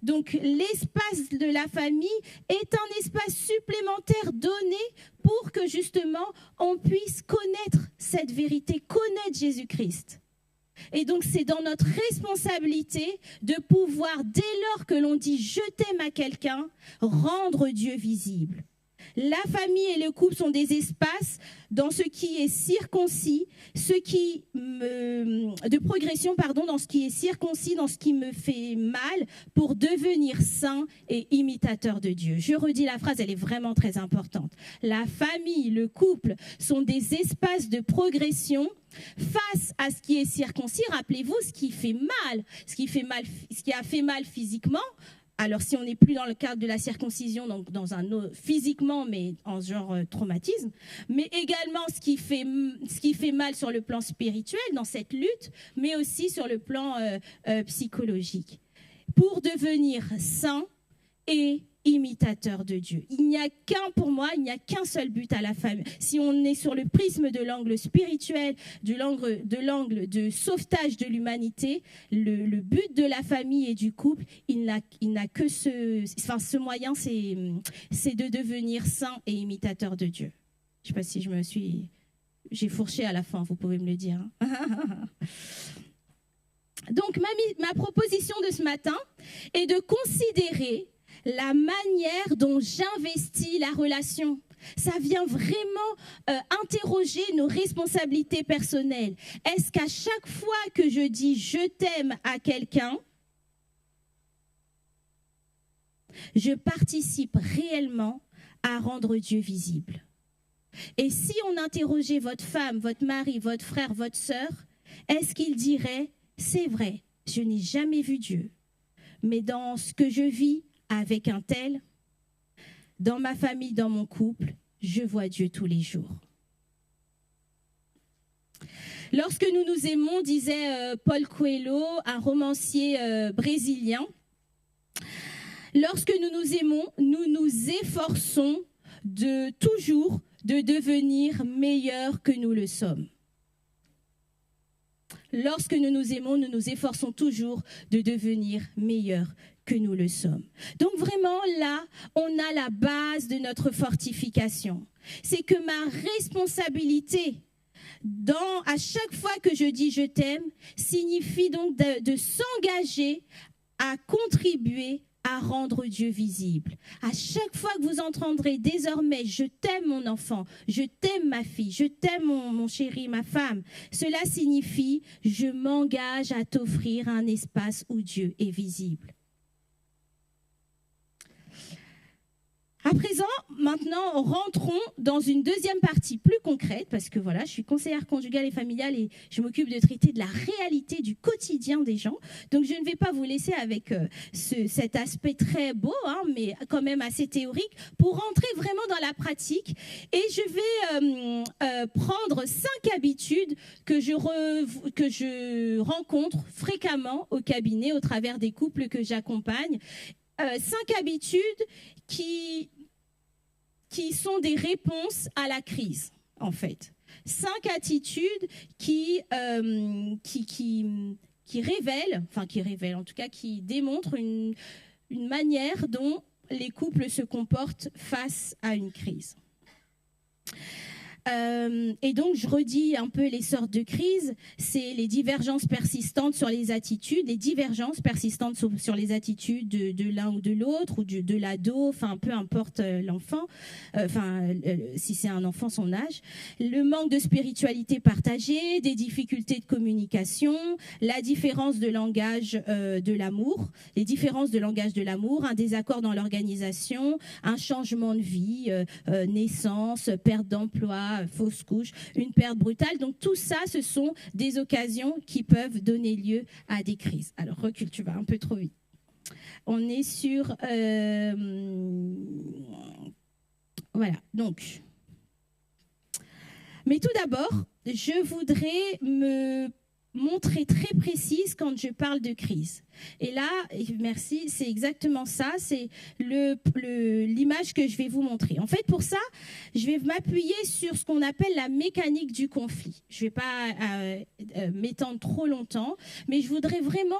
Donc, l'espace de la famille est un espace supplémentaire donné pour que, justement, on puisse connaître cette vérité, connaître Jésus-Christ. Et donc, c'est dans notre responsabilité de pouvoir, dès lors que l'on dit « je t'aime » à quelqu'un, rendre Dieu visible. La famille et le couple sont des espaces dans ce qui est circoncis, de progression, dans ce qui est circoncis, dans ce qui me fait mal, pour devenir saint et imitateur de Dieu. Je redis la phrase, elle est vraiment très importante. La famille, le couple sont des espaces de progression face à ce qui est circoncis. Rappelez-vous, ce qui a fait mal physiquement. Alors, si on n'est plus dans le cadre de la circoncision, donc physiquement, mais en genre traumatisme, mais également ce qui fait mal sur le plan spirituel, dans cette lutte, mais aussi sur le plan psychologique. Pour devenir saint et imitateur de Dieu. Pour moi, il n'y a qu'un seul but à la famille. Si on est sur le prisme de l'angle spirituel, de l'angle de sauvetage de l'humanité, le but de la famille et du couple, il n'a que ce moyen, c'est de devenir saint et imitateur de Dieu. Je ne sais pas si j'ai fourché à la fin, vous pouvez me le dire. Donc, ma proposition de ce matin est de considérer la manière dont j'investis la relation. Ça vient vraiment interroger nos responsabilités personnelles. Est-ce qu'à chaque fois que je dis « je t'aime » à quelqu'un, je participe réellement à rendre Dieu visible? Et si on interrogeait votre femme, votre mari, votre frère, votre sœur, est-ce qu'il dirait « c'est vrai, je n'ai jamais vu Dieu, mais dans ce que je vis avec un tel, dans ma famille, dans mon couple, je vois Dieu tous les jours. » Lorsque nous nous aimons, disait Paul Coelho, un romancier brésilien, lorsque nous nous aimons, nous nous efforçons toujours de devenir meilleurs que nous le sommes. Lorsque nous nous aimons, nous nous efforçons toujours de devenir meilleurs que nous le sommes. Donc vraiment là, on a la base de notre fortification. C'est que ma responsabilité, à chaque fois que je dis je t'aime, signifie donc de s'engager à contribuer à rendre Dieu visible. À chaque fois que vous entendrez désormais « je t'aime mon enfant »,« je t'aime ma fille »,« je t'aime mon chéri, ma femme », cela signifie « je m'engage à t'offrir un espace où Dieu est visible ». À présent, maintenant, rentrons dans une deuxième partie plus concrète, parce que voilà, je suis conseillère conjugale et familiale et je m'occupe de traiter de la réalité du quotidien des gens. Donc, je ne vais pas vous laisser avec cet aspect très beau, mais quand même assez théorique, pour rentrer vraiment dans la pratique. Et je vais prendre 5 habitudes que je rencontre fréquemment au cabinet, au travers des couples que j'accompagne. 5 habitudes qui sont des réponses à la crise, en fait. 5 attitudes qui révèlent, en tout cas, qui démontrent une manière dont les couples se comportent face à une crise. Et donc, je redis un peu les sortes de crises. C'est les divergences persistantes sur les attitudes, les divergences persistantes sur les attitudes de l'un ou de l'autre, ou de l'ado, enfin, peu importe l'enfant, si c'est un enfant, son âge. Le manque de spiritualité partagée, des difficultés de communication, la différence de langage de l'amour, les différences de langage de l'amour, un désaccord dans l'organisation, un changement de vie, naissance, perte d'emploi, fausse couche, une perte brutale. Donc tout ça, ce sont des occasions qui peuvent donner lieu à des crises. Alors recule, tu vas un peu trop vite. On est sur... Voilà, donc... Mais tout d'abord, je voudrais montrer très précise quand je parle de crise. Et là, merci, c'est exactement ça, c'est l'image que je vais vous montrer. En fait, pour ça, je vais m'appuyer sur ce qu'on appelle la mécanique du conflit. Je ne vais pas m'étendre trop longtemps, mais je voudrais vraiment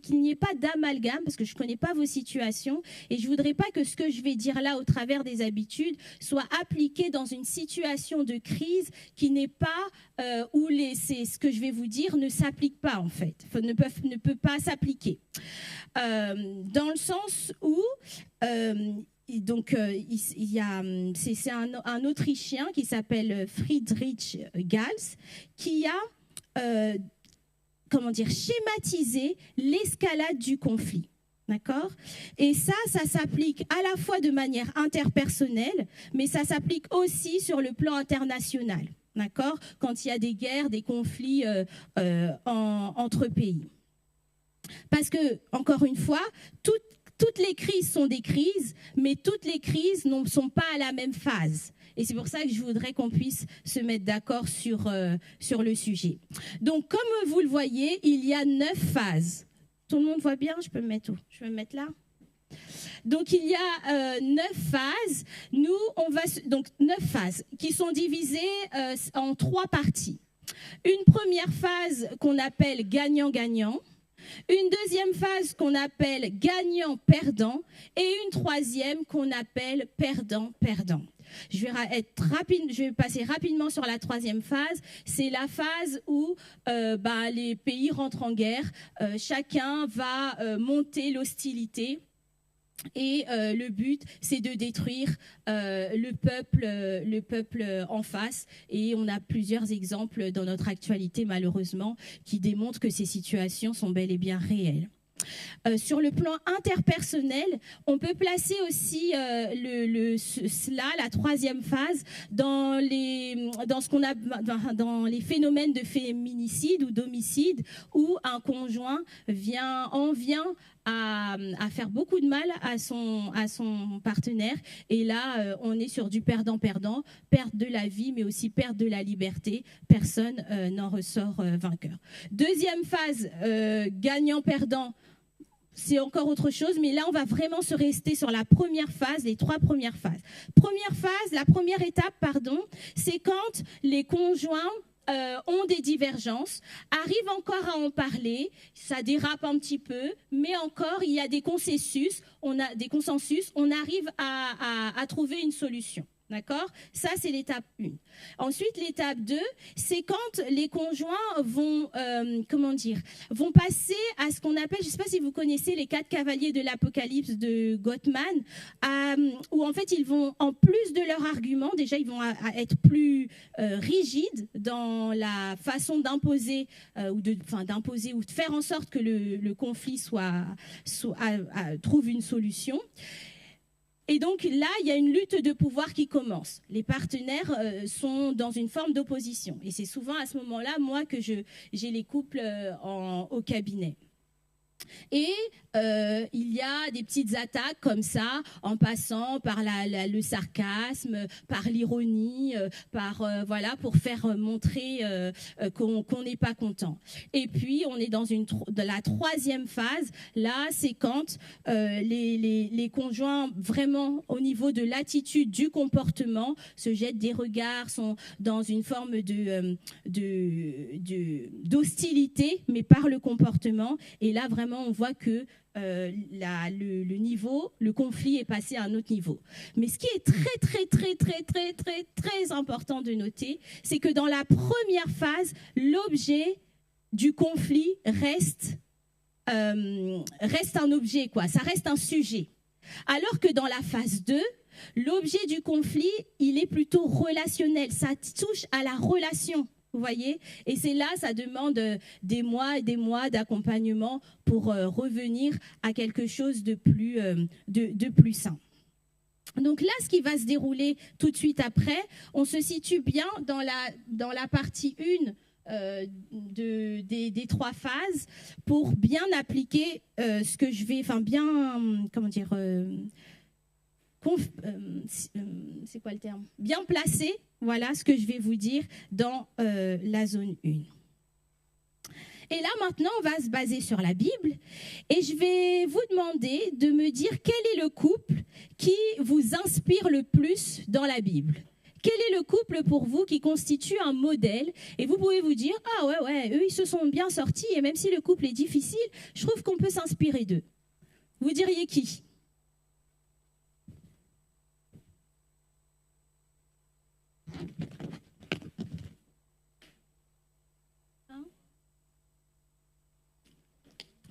qu'il n'y ait pas d'amalgame, parce que je ne connais pas vos situations, et je ne voudrais pas que ce que je vais dire là au travers des habitudes soit appliqué dans une situation de crise qui n'est pas, où ce que je vais vous dire ne s'applique pas en fait, ne peut pas s'appliquer. Dans le sens où, il y a, c'est un Autrichien qui s'appelle Friedrich Gals qui a, schématisé l'escalade du conflit. D'accord ? Et ça s'applique à la fois de manière interpersonnelle, mais ça s'applique aussi sur le plan international. D'accord ? Quand il y a des guerres, des conflits entre pays. Parce que, encore une fois, toutes les crises sont des crises, mais toutes les crises ne sont pas à la même phase. Et c'est pour ça que je voudrais qu'on puisse se mettre d'accord sur le sujet. Donc, comme vous le voyez, il y a 9 phases. Tout le monde voit bien? Je peux me mettre où? Je peux me mettre là? Donc, il y a 9 phases. Donc 9 phases qui sont divisées en 3 parties. Une première phase qu'on appelle gagnant-gagnant. Une deuxième phase qu'on appelle gagnant-perdant. Et une troisième qu'on appelle perdant-perdant. Je vais passer rapidement sur la troisième phase. C'est la phase où les pays rentrent en guerre. Chacun va monter l'hostilité. Et le but, c'est de détruire le peuple en face. Et on a plusieurs exemples dans notre actualité, malheureusement, qui démontrent que ces situations sont bel et bien réelles. Sur le plan interpersonnel, on peut placer aussi la troisième phase dans les phénomènes de féminicide ou d'homicide où un conjoint en vient à faire beaucoup de mal à son partenaire. Et là, on est sur du perdant-perdant, perte de la vie, mais aussi perte de la liberté. Personne n'en ressort vainqueur. Deuxième phase, gagnant-perdant. C'est encore autre chose, mais là, on va vraiment se rester sur la première phase, les 3 premières phases. La première étape, c'est quand les conjoints ont des divergences, arrivent encore à en parler, ça dérape un petit peu, mais encore, il y a des consensus, on arrive à trouver une solution. D'accord ? Ça, c'est l'étape 1. Ensuite, l'étape 2, c'est quand les conjoints vont passer à ce qu'on appelle, je ne sais pas si vous connaissez les 4 cavaliers de l'Apocalypse de Gottman, où en fait, ils vont, en plus de leur argument, déjà, ils vont être plus rigides dans la façon d'imposer ou de faire en sorte que le conflit trouve une solution. Et donc là, il y a une lutte de pouvoir qui commence. Les partenaires sont dans une forme d'opposition. Et c'est souvent à ce moment-là, moi, que j'ai les couples au cabinet. Et il y a des petites attaques comme ça, en passant par le sarcasme, par l'ironie, pour faire montrer qu'on n'est pas content. Et puis, on est dans la troisième phase. Là, c'est quand les conjoints, vraiment, au niveau de l'attitude, du comportement, se jettent des regards, sont dans une forme d'hostilité, mais par le comportement. Et là, vraiment, on voit que le conflit est passé à un autre niveau. Mais ce qui est très, très, très, très, très, très, très important de noter, c'est que dans la première phase, l'objet du conflit reste un objet, quoi. Ça reste un sujet. Alors que dans la phase 2, l'objet du conflit, il est plutôt relationnel. Ça touche à la relation. Vous voyez ? Et c'est là, ça demande des mois et des mois d'accompagnement pour revenir à quelque chose de plus sain. Donc là, ce qui va se dérouler tout de suite après, on se situe bien dans la partie 1 des 3 phases pour bien appliquer ce que je vais, c'est quoi le terme ? Bien placer, voilà ce que je vais vous dire dans la zone 1. Et là, maintenant, on va se baser sur la Bible. Et je vais vous demander de me dire quel est le couple qui vous inspire le plus dans la Bible. Quel est le couple pour vous qui constitue un modèle? Et vous pouvez vous dire, ah ouais, eux, ils se sont bien sortis. Et même si le couple est difficile, je trouve qu'on peut s'inspirer d'eux. Vous diriez qui?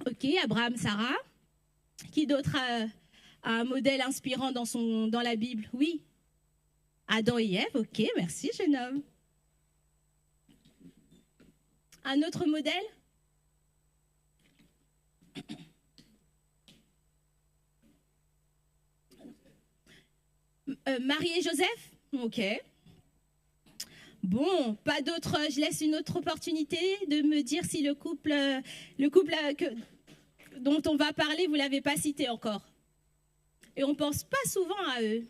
Ok, Abraham, Sarah. Qui d'autre a un modèle inspirant dans la Bible? Oui. Adam et Ève, ok, merci, jeune homme. Un autre modèle? Marie et Joseph? Ok. Bon, pas d'autre. Je laisse une autre opportunité de me dire si le couple dont on va parler, vous ne l'avez pas cité encore. Et on ne pense pas souvent à eux.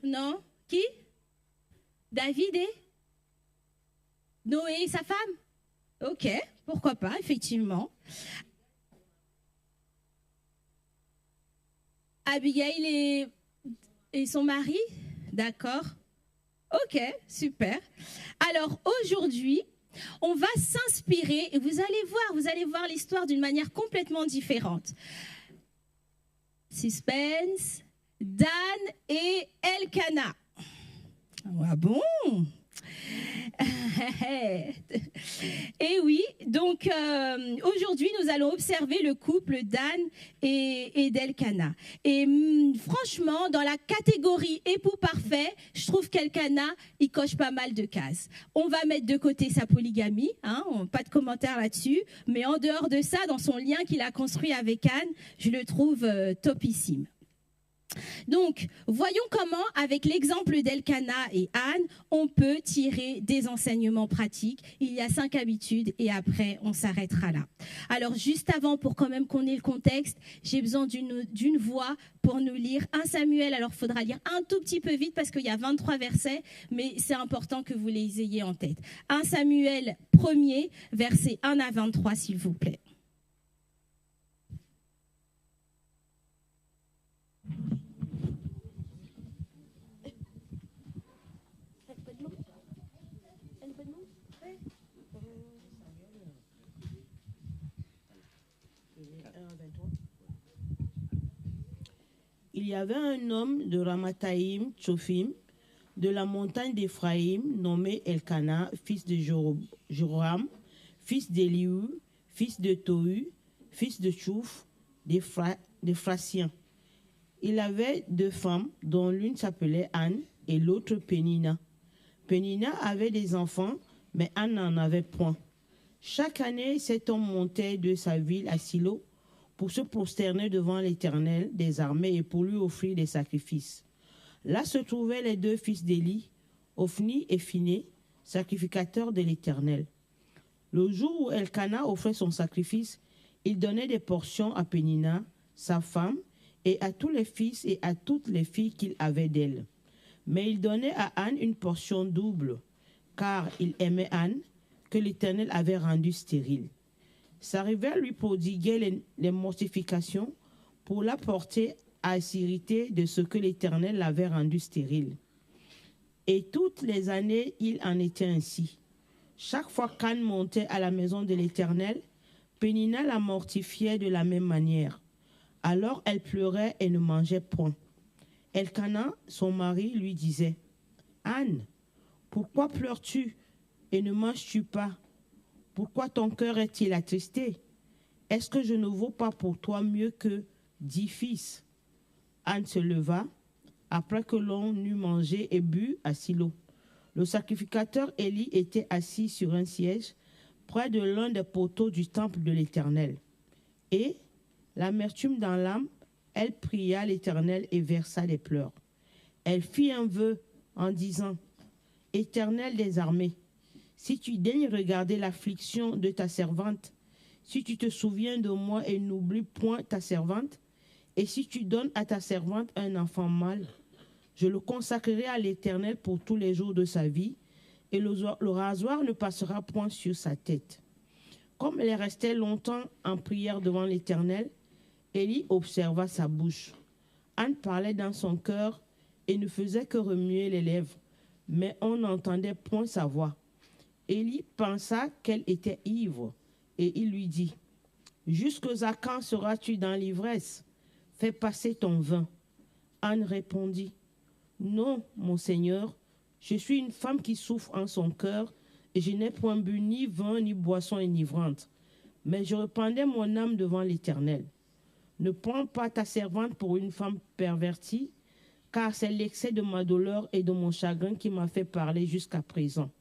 Non? Qui? David et Noé et sa femme? Ok, pourquoi pas, effectivement. Abigail et son mari? D'accord. Ok, super. Alors aujourd'hui, on va s'inspirer et vous allez voir l'histoire d'une manière complètement différente. Suspense, Dan et Elkana. Ah bon? Et oui, donc aujourd'hui nous allons observer le couple Dan et d'Elkana. Et franchement, dans la catégorie époux parfait, je trouve qu'Elkana, il coche pas mal de cases. On va mettre de côté sa polygamie, hein, pas de commentaire là-dessus, mais en dehors de ça, dans son lien qu'il a construit avec Anne, je le trouve topissime. Donc, voyons comment, avec l'exemple d'Elkana et Anne, on peut tirer des enseignements pratiques. Il y a 5 habitudes et après, on s'arrêtera là. Alors, juste avant, pour quand même qu'on ait le contexte, j'ai besoin d'une voix pour nous lire 1 Samuel. Alors, il faudra lire un tout petit peu vite parce qu'il y a 23 versets, mais c'est important que vous les ayez en tête. 1 Samuel 1er, versets 1 à 23, s'il vous plaît. Il y avait un homme de Ramathaïm, Tsophim, de la montagne d'Éphraïm, nommé Elkana, fils de Joram, fils d'Élihu, fils de Tohu, fils de Tchouf, d'Éphrasien. Il avait 2 femmes, dont l'une s'appelait Anne et l'autre Pénina. Pénina avait des enfants, mais Anne n'en avait point. Chaque année, cet homme montait de sa ville à Silo pour se prosterner devant l'Éternel des armées et pour lui offrir des sacrifices. Là se trouvaient les 2 fils d'Élie, Ophni et Phiné, sacrificateurs de l'Éternel. Le jour où Elkana offrait son sacrifice, il donnait des portions à Pénina, sa femme, et à tous les fils et à toutes les filles qu'il avait d'elle. Mais il donnait à Anne une portion double, car il aimait Anne, que l'Éternel avait rendue stérile. Sa rivière lui prodiguait les mortifications pour la porter à s'irriter de ce que l'Éternel l'avait rendue stérile. Et toutes les années, il en était ainsi. Chaque fois qu'Anne montait à la maison de l'Éternel, Pénina la mortifiait de la même manière. Alors elle pleurait et ne mangeait point. Elkana, son mari, lui disait, « Anne, pourquoi pleures-tu et ne manges-tu pas? Pourquoi ton cœur est-il attristé? Est-ce que je ne vaux pas pour toi mieux que 10 fils? » Anne se leva, après que l'on eut mangé et bu à Silo. Le sacrificateur Élie était assis sur un siège, près de l'un des poteaux du temple de l'Éternel. Et, l'amertume dans l'âme, elle pria l'Éternel et versa des pleurs. Elle fit un vœu en disant, « Éternel des armées, si tu daignes regarder l'affliction de ta servante, si tu te souviens de moi et n'oublies point ta servante, et si tu donnes à ta servante un enfant mâle, je le consacrerai à l'Éternel pour tous les jours de sa vie, et le rasoir ne passera point sur sa tête. Comme elle restait longtemps en prière devant l'Éternel, Élie observa sa bouche. Anne parlait dans son cœur et ne faisait que remuer les lèvres, mais on n'entendait point sa voix. Élie pensa qu'elle était ivre, et il lui dit, « Jusqu'à quand seras-tu dans l'ivresse? Fais passer ton vin. » Anne répondit, « Non, mon Seigneur, je suis une femme qui souffre en son cœur, et je n'ai point bu ni vin ni boisson enivrante, mais je répandais mon âme devant l'Éternel. Ne prends pas ta servante pour une femme pervertie, car c'est l'excès de ma douleur et de mon chagrin qui m'a fait parler jusqu'à présent. »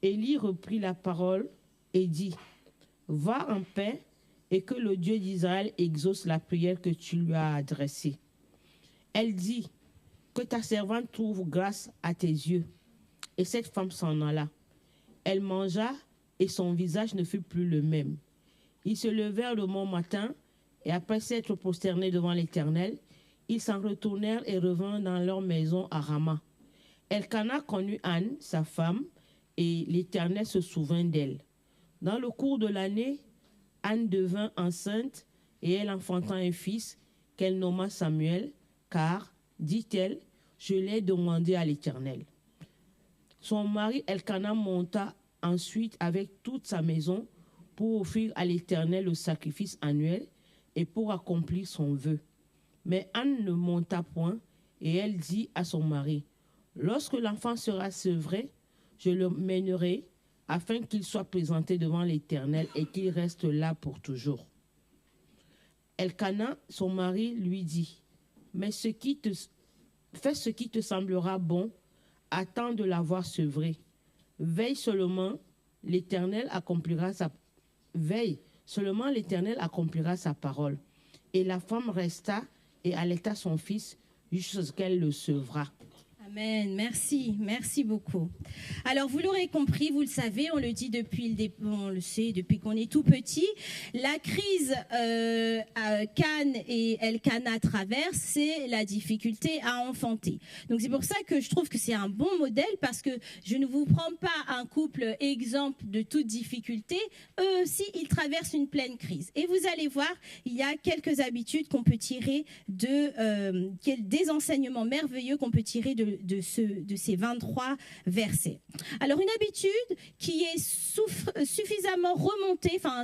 Élie reprit la parole et dit, « Va en paix et que le Dieu d'Israël exauce la prière que tu lui as adressée. » Elle dit, « Que ta servante trouve grâce à tes yeux. » Et cette femme s'en alla. Elle mangea et son visage ne fut plus le même. Ils se levèrent le bon matin et après s'être prosternés devant l'Éternel, ils s'en retournèrent et revinrent dans leur maison à Rama. Elkana connut Anne, sa femme, et l'Éternel se souvint d'elle. Dans le cours de l'année, Anne devint enceinte et elle enfanta un fils qu'elle nomma Samuel, car, dit-elle, je l'ai demandé à l'Éternel. Son mari Elkana monta ensuite avec toute sa maison pour offrir à l'Éternel le sacrifice annuel et pour accomplir son vœu. Mais Anne ne monta point et elle dit à son mari, « Lorsque l'enfant sera sevré, je le mènerai afin qu'il soit présenté devant l'Éternel et qu'il reste là pour toujours. » Elkana, son mari, lui dit, « Mais fais ce qui te semblera bon, attends de l'avoir sevré. Veille seulement, l'Éternel accomplira sa parole. » Et la femme resta et allaita son fils jusqu'à ce qu'elle le sevra. Amen, merci beaucoup. Alors vous l'aurez compris, vous le savez, on le dit on le sait depuis qu'on est tout petit, la crise qu'Anne et Elkana traversent, c'est la difficulté à enfanter. Donc c'est pour ça que je trouve que c'est un bon modèle, parce que je ne vous prends pas un couple exemple de toute difficulté, eux aussi ils traversent une pleine crise. Et vous allez voir, il y a quelques habitudes qu'on peut tirer des enseignements merveilleux qu'on peut tirer de ces 23 versets. Alors une habitude qui est suffisamment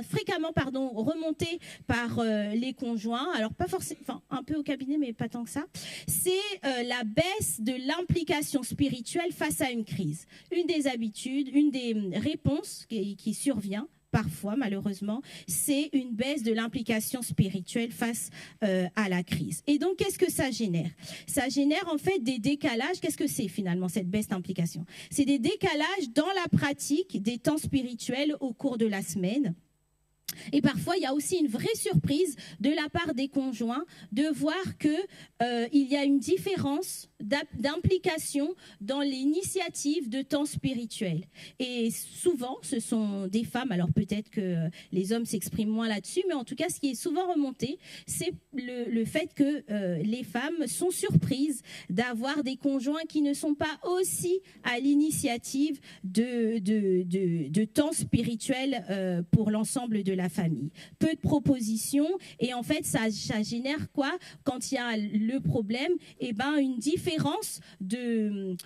fréquemment remontée par les conjoints, alors pas forcément, un peu au cabinet mais pas tant que ça, c'est la baisse de l'implication spirituelle face à une crise. Une des habitudes, une des réponses qui survient parfois, malheureusement, c'est une baisse de l'implication spirituelle face à la crise. Et donc, qu'est-ce que ça génère? Ça génère en fait des décalages. Qu'est-ce que c'est finalement cette baisse d'implication? C'est des décalages dans la pratique des temps spirituels au cours de la semaine. Et parfois, il y a aussi une vraie surprise de la part des conjoints de voir qu'il y a une différence d'implication dans l'initiative de temps spirituel. Et souvent, ce sont des femmes, alors peut-être que les hommes s'expriment moins là-dessus, mais en tout cas, ce qui est souvent remonté, c'est le fait que les femmes sont surprises d'avoir des conjoints qui ne sont pas aussi à l'initiative de temps spirituel pour l'ensemble de la famille. Peu de propositions et en fait, ça génère quoi? Quand il y a le problème, une différence de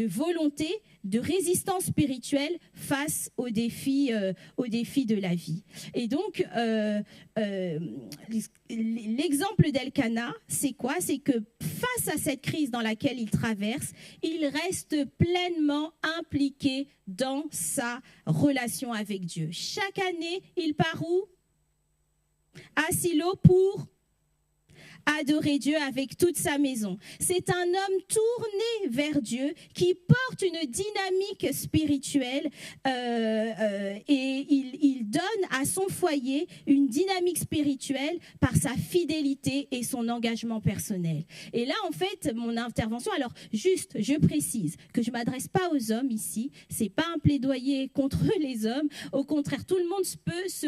volonté, de résistance spirituelle face aux défis de la vie. Et donc, l'exemple d'Elkana, c'est quoi? C'est que face à cette crise dans laquelle il traverse, il reste pleinement impliqué dans sa relation avec Dieu. Chaque année, il part où? À Silo pour adorer Dieu avec toute sa maison. C'est un homme tourné vers Dieu qui porte une dynamique spirituelle et il donne à son foyer une dynamique spirituelle par sa fidélité et son engagement personnel. Et là, en fait, mon intervention, alors juste, je précise que je ne m'adresse pas aux hommes ici, c'est pas un plaidoyer contre les hommes, au contraire, tout le monde peut se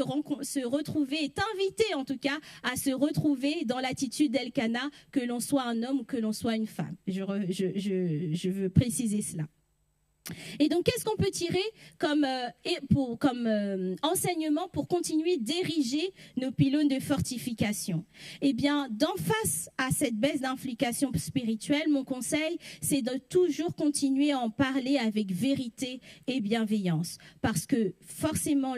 retrouver, est invité en tout cas à se retrouver dans l'attitude d'Elkana, que l'on soit un homme ou que l'on soit une femme. Je veux préciser cela. Et donc, qu'est-ce qu'on peut tirer comme enseignement pour continuer d'ériger nos pylônes de fortification? Eh bien, d'en face à cette baisse d'implication spirituelle, mon conseil, c'est de toujours continuer à en parler avec vérité et bienveillance. Parce que forcément,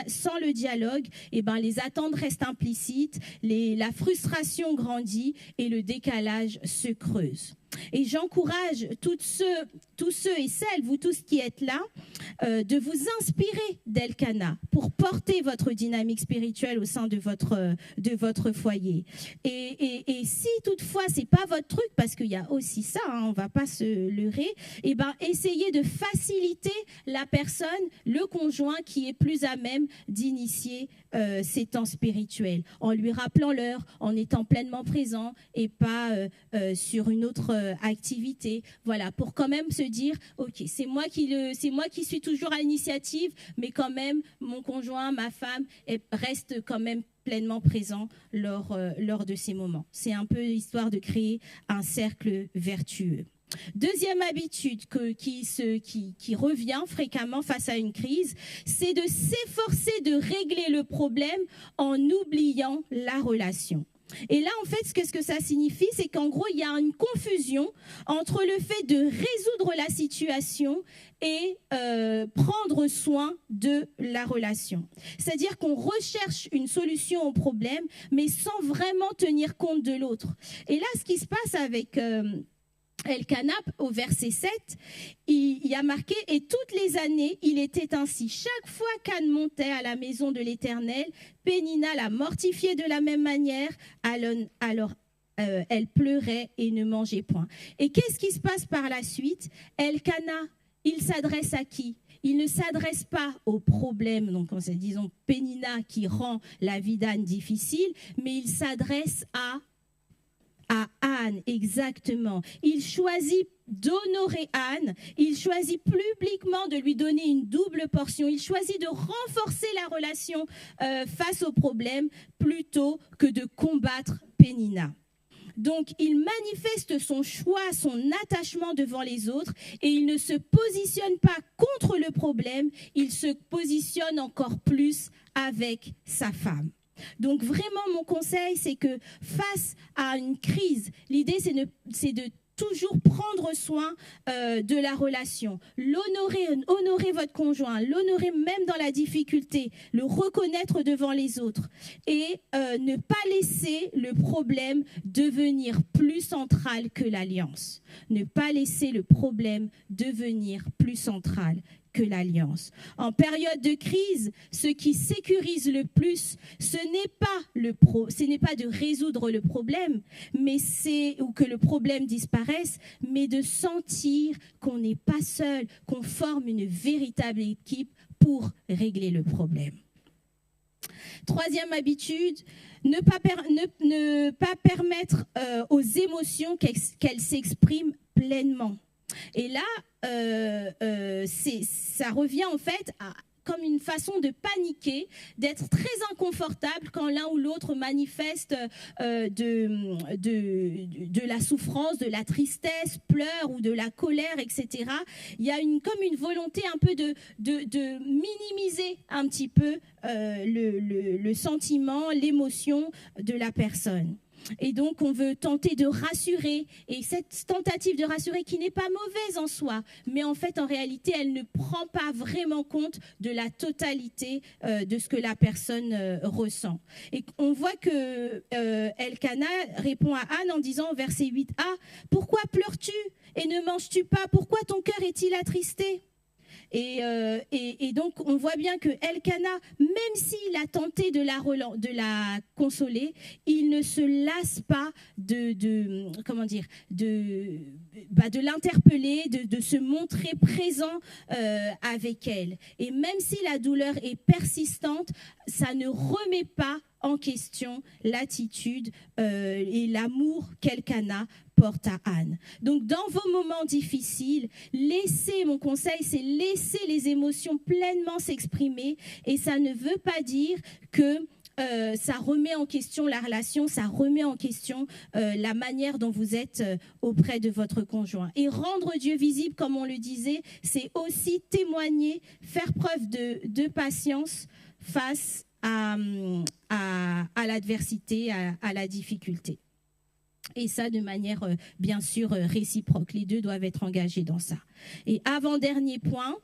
sans le dialogue, eh ben, les attentes restent implicites, la frustration grandit et le décalage se creuse. Et j'encourage tous ceux et celles, vous tous qui êtes là, de vous inspirer d'Elkana pour porter votre dynamique spirituelle au sein de votre foyer. Et si toutefois c'est pas votre truc, parce qu'il y a aussi ça, hein, on va pas se leurrer, et ben essayez de faciliter la personne, le conjoint qui est plus à même d'initier ces temps spirituels, en lui rappelant l'heure, en étant pleinement présent et pas sur une autre activité, voilà, pour quand même se dire, ok, c'est moi qui suis toujours à l'initiative, mais quand même, mon conjoint, ma femme, reste quand même pleinement présent lors de ces moments. C'est un peu l'histoire de créer un cercle vertueux. Deuxième habitude qui revient fréquemment face à une crise, c'est de s'efforcer de régler le problème en oubliant la relation. Et là, en fait, qu'est-ce que ça signifie? C'est qu'en gros, il y a une confusion entre le fait de résoudre la situation et prendre soin de la relation. C'est-à-dire qu'on recherche une solution au problème, mais sans vraiment tenir compte de l'autre. Et là, ce qui se passe avec Elkana, au verset 7, il y a marqué « Et toutes les années, il était ainsi. Chaque fois qu'Anne montait à la maison de l'Éternel, Pénina la mortifiait de la même manière. Alors elle pleurait et ne mangeait point. » Et qu'est-ce qui se passe par la suite? Elkana, il s'adresse à qui? Il ne s'adresse pas au problème, donc disons Pénina qui rend la vie d'Anne difficile, mais il s'adresse à Anne, exactement. Il choisit d'honorer Anne, il choisit publiquement de lui donner une double portion, il choisit de renforcer la relation face au problème plutôt que de combattre Pénina. Donc, il manifeste son choix, son attachement devant les autres et il ne se positionne pas contre le problème, il se positionne encore plus avec sa femme. Donc vraiment, mon conseil, c'est que face à une crise, l'idée, c'est de toujours prendre soin de la relation, honorer votre conjoint, l'honorer même dans la difficulté, le reconnaître devant les autres et ne pas laisser le problème devenir plus central que l'alliance. Ne pas laisser le problème devenir plus central que l'alliance. En période de crise, ce qui sécurise le plus, ce n'est pas de résoudre le problème, ou que le problème disparaisse, mais de sentir qu'on n'est pas seul, qu'on forme une véritable équipe pour régler le problème. Troisième habitude, ne pas permettre aux émotions qu'elles s'expriment pleinement. Et là, ça revient en fait comme une façon de paniquer, d'être très inconfortable quand l'un ou l'autre manifeste de la souffrance, de la tristesse, pleure ou de la colère, etc. Il y a comme une volonté un peu de minimiser un petit peu le sentiment, l'émotion de la personne. Et donc, on veut tenter de rassurer. Et cette tentative de rassurer qui n'est pas mauvaise en soi, mais en fait, en réalité, elle ne prend pas vraiment compte de la totalité de ce que la personne ressent. Et on voit que Elkana répond à Anne en disant au verset 8a, « Pourquoi pleures-tu et ne manges-tu pas? Pourquoi ton cœur est-il attristé ?» Et donc, on voit bien que Elkana, même s'il a tenté de la consoler, il ne se lasse pas de l'interpeller, de se montrer présent avec elle. Et même si la douleur est persistante, ça ne remet pas en question l'attitude et l'amour qu'Elkana porte à Anne. Donc, dans vos moments difficiles, mon conseil, c'est laisser les émotions pleinement s'exprimer. Et ça ne veut pas dire que ça remet en question la relation, ça remet en question la manière dont vous êtes auprès de votre conjoint. Et rendre Dieu visible, comme on le disait, c'est aussi témoigner, faire preuve de patience face à l'adversité, à la difficulté. Et ça de manière bien sûr réciproque. Les deux doivent être engagés dans ça. Et avant-dernier point,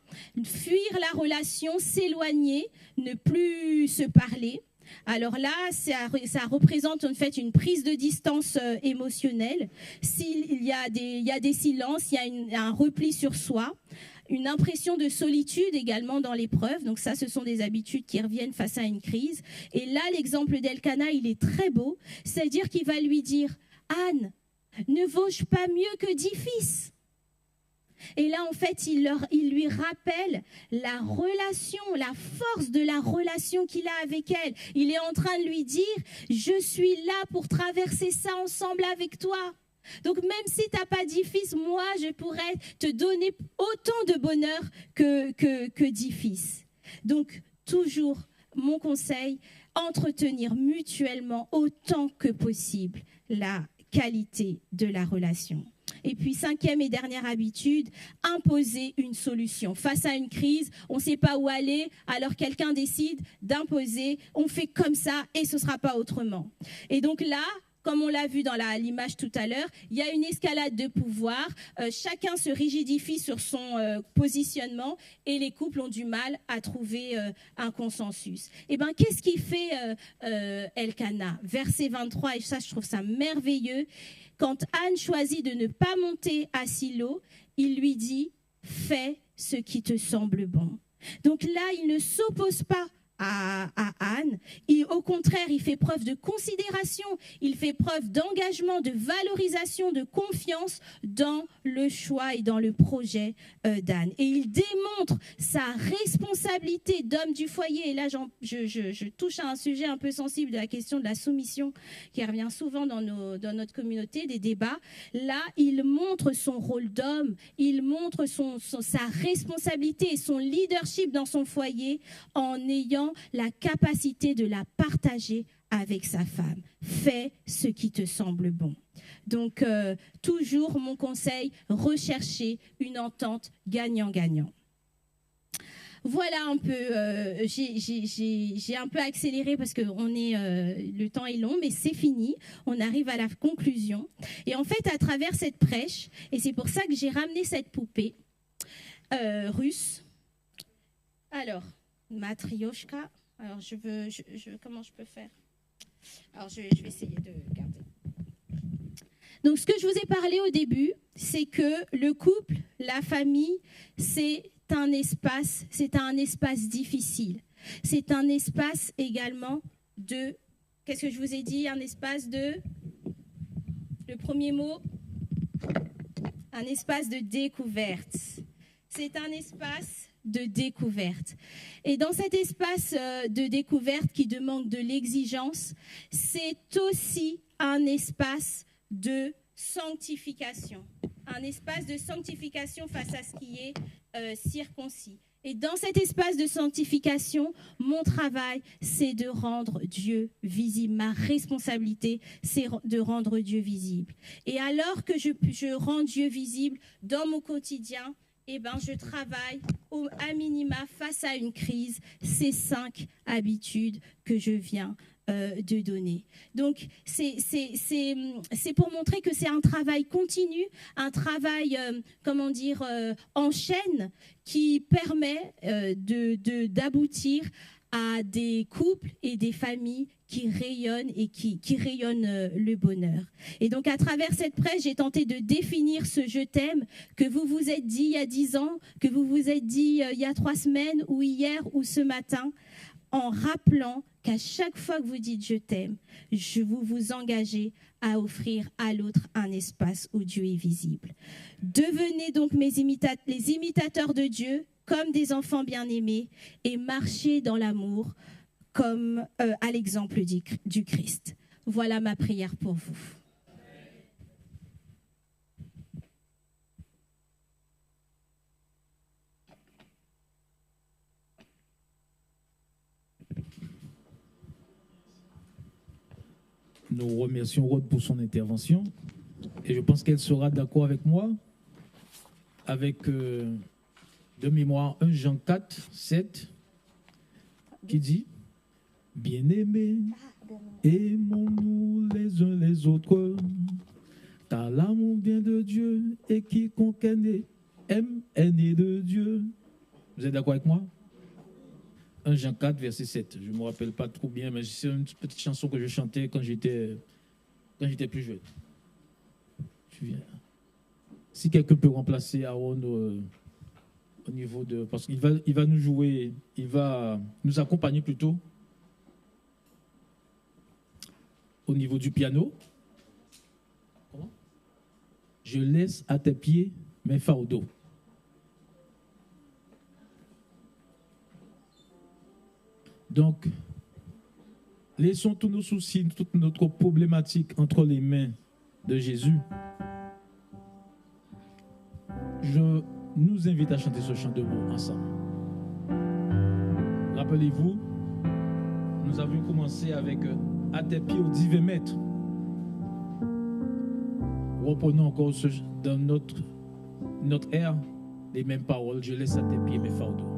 fuir la relation, s'éloigner, ne plus se parler. Alors là, ça représente en fait une prise de distance émotionnelle. Il y a des silences, il y a un repli sur soi. Une impression de solitude également dans l'épreuve. Donc ça, ce sont des habitudes qui reviennent face à une crise. Et là, l'exemple d'Elkana, il est très beau. C'est-à-dire qu'il va lui dire « Anne, ne vaux-je pas mieux que 10 fils ?» Et là, en fait, il lui rappelle la relation, la force de la relation qu'il a avec elle. Il est en train de lui dire « Je suis là pour traverser ça ensemble avec toi. » Donc même si tu n'as pas 10 fils, moi, je pourrais te donner autant de bonheur que 10 fils. Donc toujours, mon conseil, entretenir mutuellement autant que possible la qualité de la relation. Et puis, 5e et dernière habitude, imposer une solution. Face à une crise, on ne sait pas où aller, alors quelqu'un décide d'imposer, on fait comme ça et ce ne sera pas autrement. Et donc là, comme on l'a vu dans l'image tout à l'heure, il y a une escalade de pouvoir, chacun se rigidifie sur son positionnement et les couples ont du mal à trouver un consensus. Et bien, qu'est-ce qu'il fait Elkana ? Verset 23, et ça, je trouve ça merveilleux. Quand Anne choisit de ne pas monter à Silo, il lui dit « Fais ce qui te semble bon ». Donc là, il ne s'oppose pas à Anne. Au contraire, il fait preuve de considération, il fait preuve d'engagement, de valorisation, de confiance dans le choix et dans le projet d'Anne. Et il démontre sa responsabilité d'homme du foyer. Et là, je touche à un sujet un peu sensible de la question de la soumission qui revient souvent dans notre communauté, des débats. Là, il montre son rôle d'homme, il montre sa responsabilité et son leadership dans son foyer en ayant la capacité de la partager avec sa femme. Fais ce qui te semble bon. Donc, toujours mon conseil, rechercher une entente gagnant-gagnant. Voilà un peu, j'ai un peu accéléré parce que le temps est long, mais c'est fini. On arrive à la conclusion. Et en fait, à travers cette prêche, et c'est pour ça que j'ai ramené cette poupée russe. Alors, Matryoshka. Alors, comment je peux faire ? Alors, je vais essayer de garder. Donc, ce que je vous ai parlé au début, c'est que le couple, la famille, c'est un espace difficile. C'est un espace également de... Qu'est-ce que je vous ai dit ? Un espace de... Le premier mot ? Un espace de découverte. C'est un espace de découverte. Et dans cet espace de découverte qui demande de l'exigence, c'est aussi un espace de sanctification. Un espace de sanctification face à ce qui est circoncis. Et dans cet espace de sanctification, mon travail, c'est de rendre Dieu visible. Ma responsabilité, c'est de rendre Dieu visible. Et alors que je rends Dieu visible dans mon quotidien, eh ben, je travaille à minima face à une crise, ces 5 habitudes que je viens de donner. Donc, c'est pour montrer que c'est un travail continu, un travail, en chaîne qui permet d'aboutir à des couples et des familles qui rayonnent et qui rayonnent le bonheur. Et donc, à travers cette prêche, j'ai tenté de définir ce « je t'aime » que vous vous êtes dit il y a 10 ans, que vous vous êtes dit il y a 3 semaines, ou hier, ou ce matin, en rappelant qu'à chaque fois que vous dites « je t'aime », vous vous engagez à offrir à l'autre un espace où Dieu est visible. Devenez donc les imitateurs de Dieu, comme des enfants bien-aimés, et marchez dans l'amour, comme à l'exemple du Christ. Voilà ma prière pour vous. Nous remercions Rod pour son intervention. Et je pense qu'elle sera d'accord avec moi, avec de mémoire 1 Jean 4, 7, qui dit « Bien-aimés, aimons-nous les uns les autres, car l'amour vient de Dieu, et quiconque est né de Dieu. » Vous êtes d'accord avec moi? 1 Jean 4, verset 7. Je ne me rappelle pas trop bien, mais c'est une petite chanson que je chantais quand j'étais plus jeune. Si quelqu'un peut remplacer Aaron au niveau de... Parce qu'il va nous jouer, il va nous accompagner plutôt au niveau du piano. Comment? Je laisse à tes pieds mes fardeaux. Donc, laissons tous nos soucis, toute notre problématique entre les mains de Jésus. Je nous invite à chanter ce chant de mots ensemble. Rappelez-vous, nous avions commencé avec à tes pieds aux divins maîtres. Reprenons encore dans notre air les mêmes paroles. Je laisse à tes pieds mes fardeaux.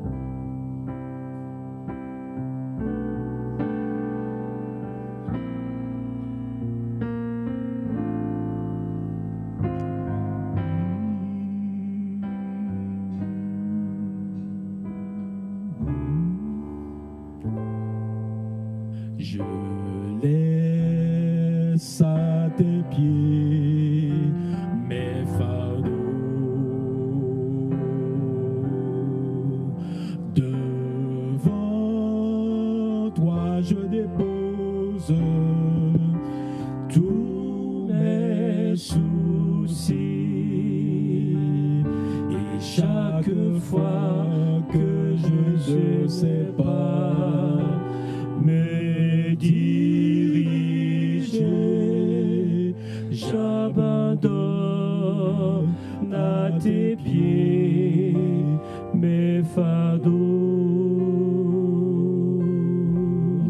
Je laisse à tes pieds mes fardeaux. Devant toi je dépose tous mes soucis. Et chaque fois que je ne sais pas me diriger, j'abandonne à tes pieds mes fardeaux.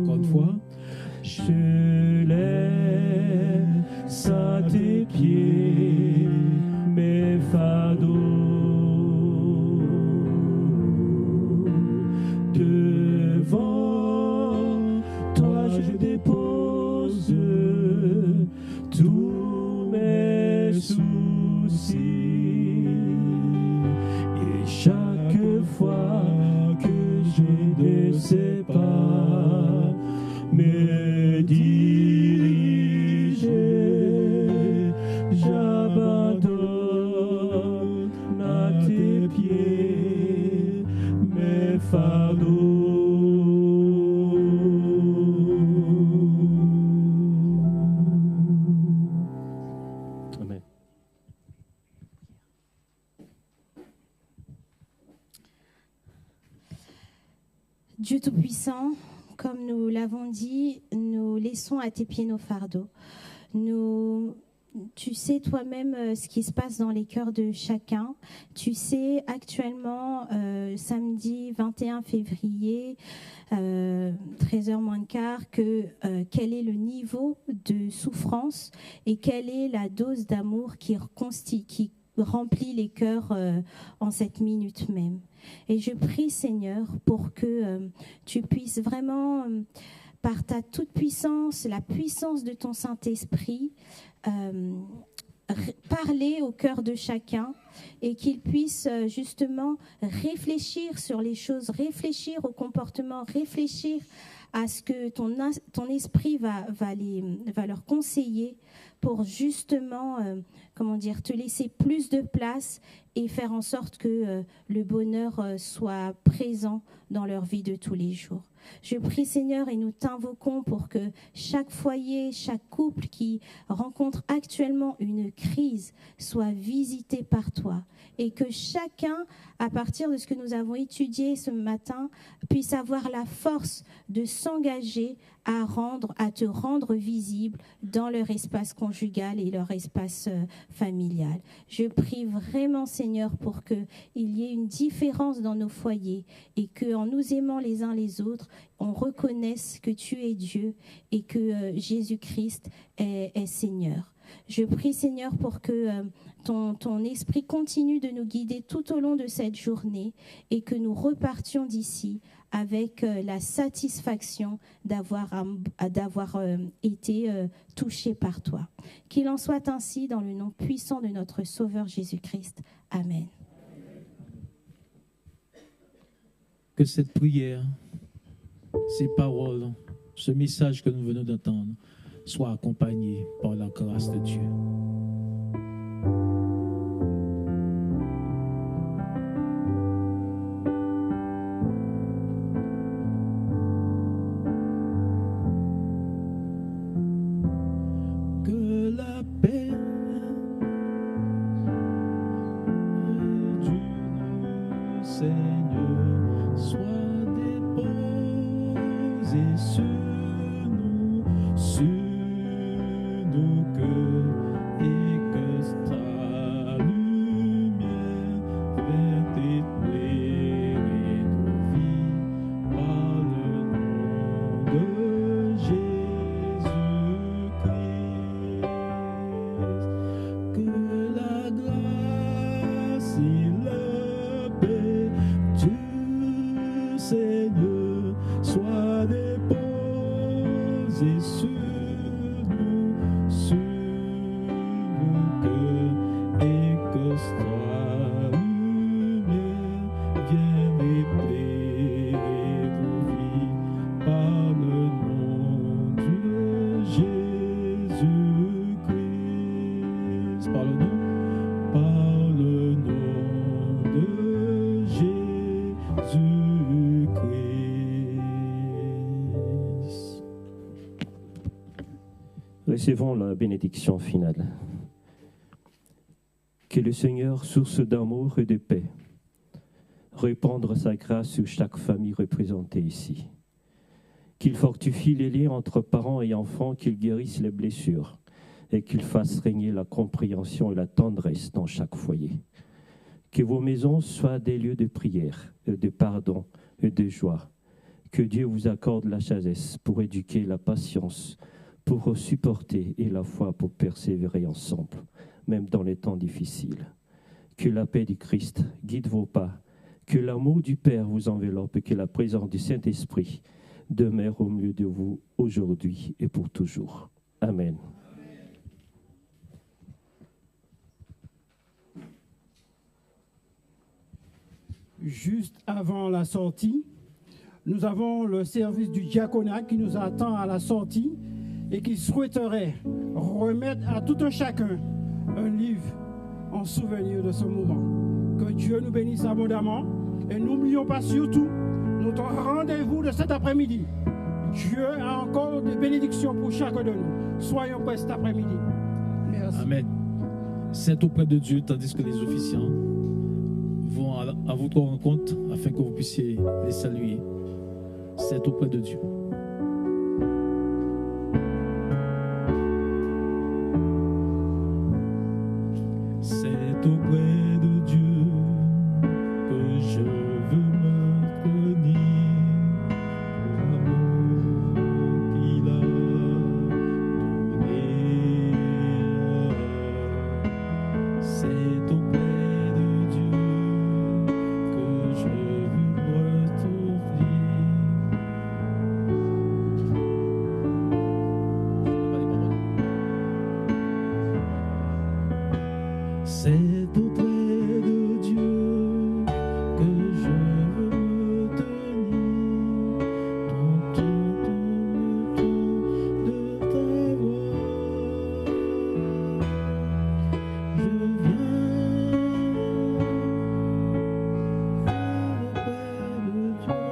Encore une fois, je laisse à tes pieds mes fardeaux. Devant toi je dépose tous mes soucis. Et chaque fois que je ne sais pas me diriger, j'abandonne à tes pieds mes fardeaux. Amen. Dieu Tout-Puissant, comme nous l'avons dit, nous laissons à tes pieds nos fardeaux. Tu sais toi-même ce qui se passe dans les cœurs de chacun. Tu sais actuellement, samedi 21 février, 13h moins le quart, quel est le niveau de souffrance et quelle est la dose d'amour qui remplit les cœurs en cette minute même. Et je prie, Seigneur, pour que tu puisses vraiment, par ta toute-puissance, la puissance de ton Saint-Esprit, parler au cœur de chacun et qu'il puisse justement réfléchir sur les choses, réfléchir au comportement, réfléchir à ce que ton esprit va leur conseiller pour justement, te laisser plus de place et faire en sorte que le bonheur soit présent dans leur vie de tous les jours. Je prie, Seigneur, et nous t'invoquons pour que chaque foyer, chaque couple qui rencontre actuellement une crise soit visité par toi et que chacun, à partir de ce que nous avons étudié ce matin, puisse avoir la force de s'engager à te rendre visible dans leur espace conjugal et leur espace familial. Je prie vraiment, Seigneur, pour qu'il y ait une différence dans nos foyers et qu'en nous aimant les uns les autres, on reconnaisse que tu es Dieu et que Jésus-Christ est Seigneur. Je prie, Seigneur, pour que ton esprit continue de nous guider tout au long de cette journée et que nous repartions d'ici avec la satisfaction d'avoir été touchés par toi. Qu'il en soit ainsi dans le nom puissant de notre Sauveur Jésus-Christ. Amen. Que cette prière, ces paroles, ce message que nous venons d'entendre soit accompagné par la grâce de Dieu. Que la paix du Seigneur soit déposée sur nous, sur nos cœurs, et que ta lumière vienne éclairer nos vies par le nom de Jésus-Christ. Que la grâce et la paix du Seigneur soient déposées sur nous, sur nos cœurs, et que ta lumière vienne éclairer nos vies par le nom de Jésus-Christ. Par le nom de Jésus-Christ. Recevons la bénédiction finale. Que le Seigneur, source d'amour et de paix, répande sa grâce sur chaque famille représentée ici. Qu'il fortifie les liens entre parents et enfants, qu'il guérisse les blessures et qu'il fasse régner la compréhension et la tendresse dans chaque foyer. Que vos maisons soient des lieux de prière, de pardon et de joie. Que Dieu vous accorde la sagesse pour éduquer la patience, pour supporter et la foi pour persévérer ensemble, même dans les temps difficiles. Que la paix du Christ guide vos pas, que l'amour du Père vous enveloppe et que la présence du Saint-Esprit demeure au milieu de vous aujourd'hui et pour toujours. Amen. Juste avant la sortie, nous avons le service du diaconat qui nous attend à la sortie et qui souhaiterait remettre à tout un chacun un livre en souvenir de ce moment. Que Dieu nous bénisse abondamment et n'oublions pas surtout notre rendez-vous de cet après-midi. Dieu a encore des bénédictions pour chacun de nous. Soyons prêts cet après-midi. Merci. Amen. C'est auprès de Dieu, tandis que les officiants vont à votre rencontre afin que vous puissiez les saluer. C'est auprès de Dieu. C'est auprès de Dieu que je veux me tenir, l'amour qu'il a donné. C'est auprès de Dieu que je veux me retrouver. C'est auprès de Dieu que je veux me tenir, de ta voix. Je viens auprès de Dieu.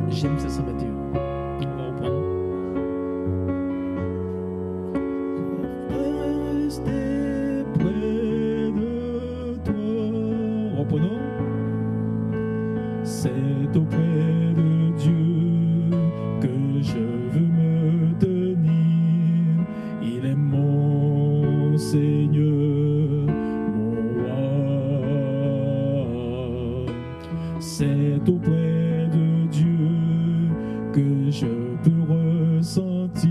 J'aime ça, ça va dire. On va reprendre. C'est auprès de Dieu que je peux ressentir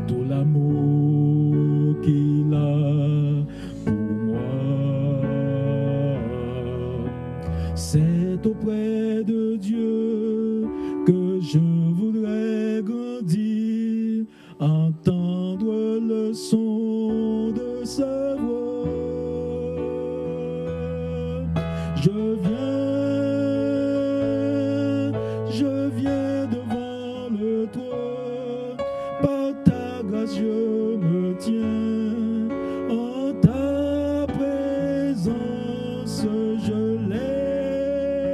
tout l'amour qu'il a pour moi. C'est auprès de Dieu que je voudrais grandir, entendre le son de sa voix. Je viens devant le trône, par ta grâce je me tiens, en ta présence je lève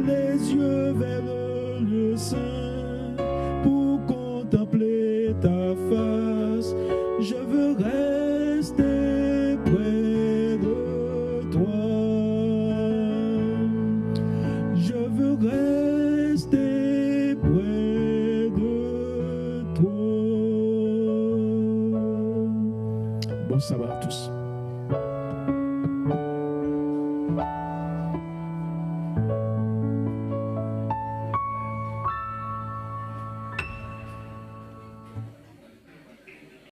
les yeux vers le lieu saint pour contempler ta face. Je veux rester près de toi. Je veux rester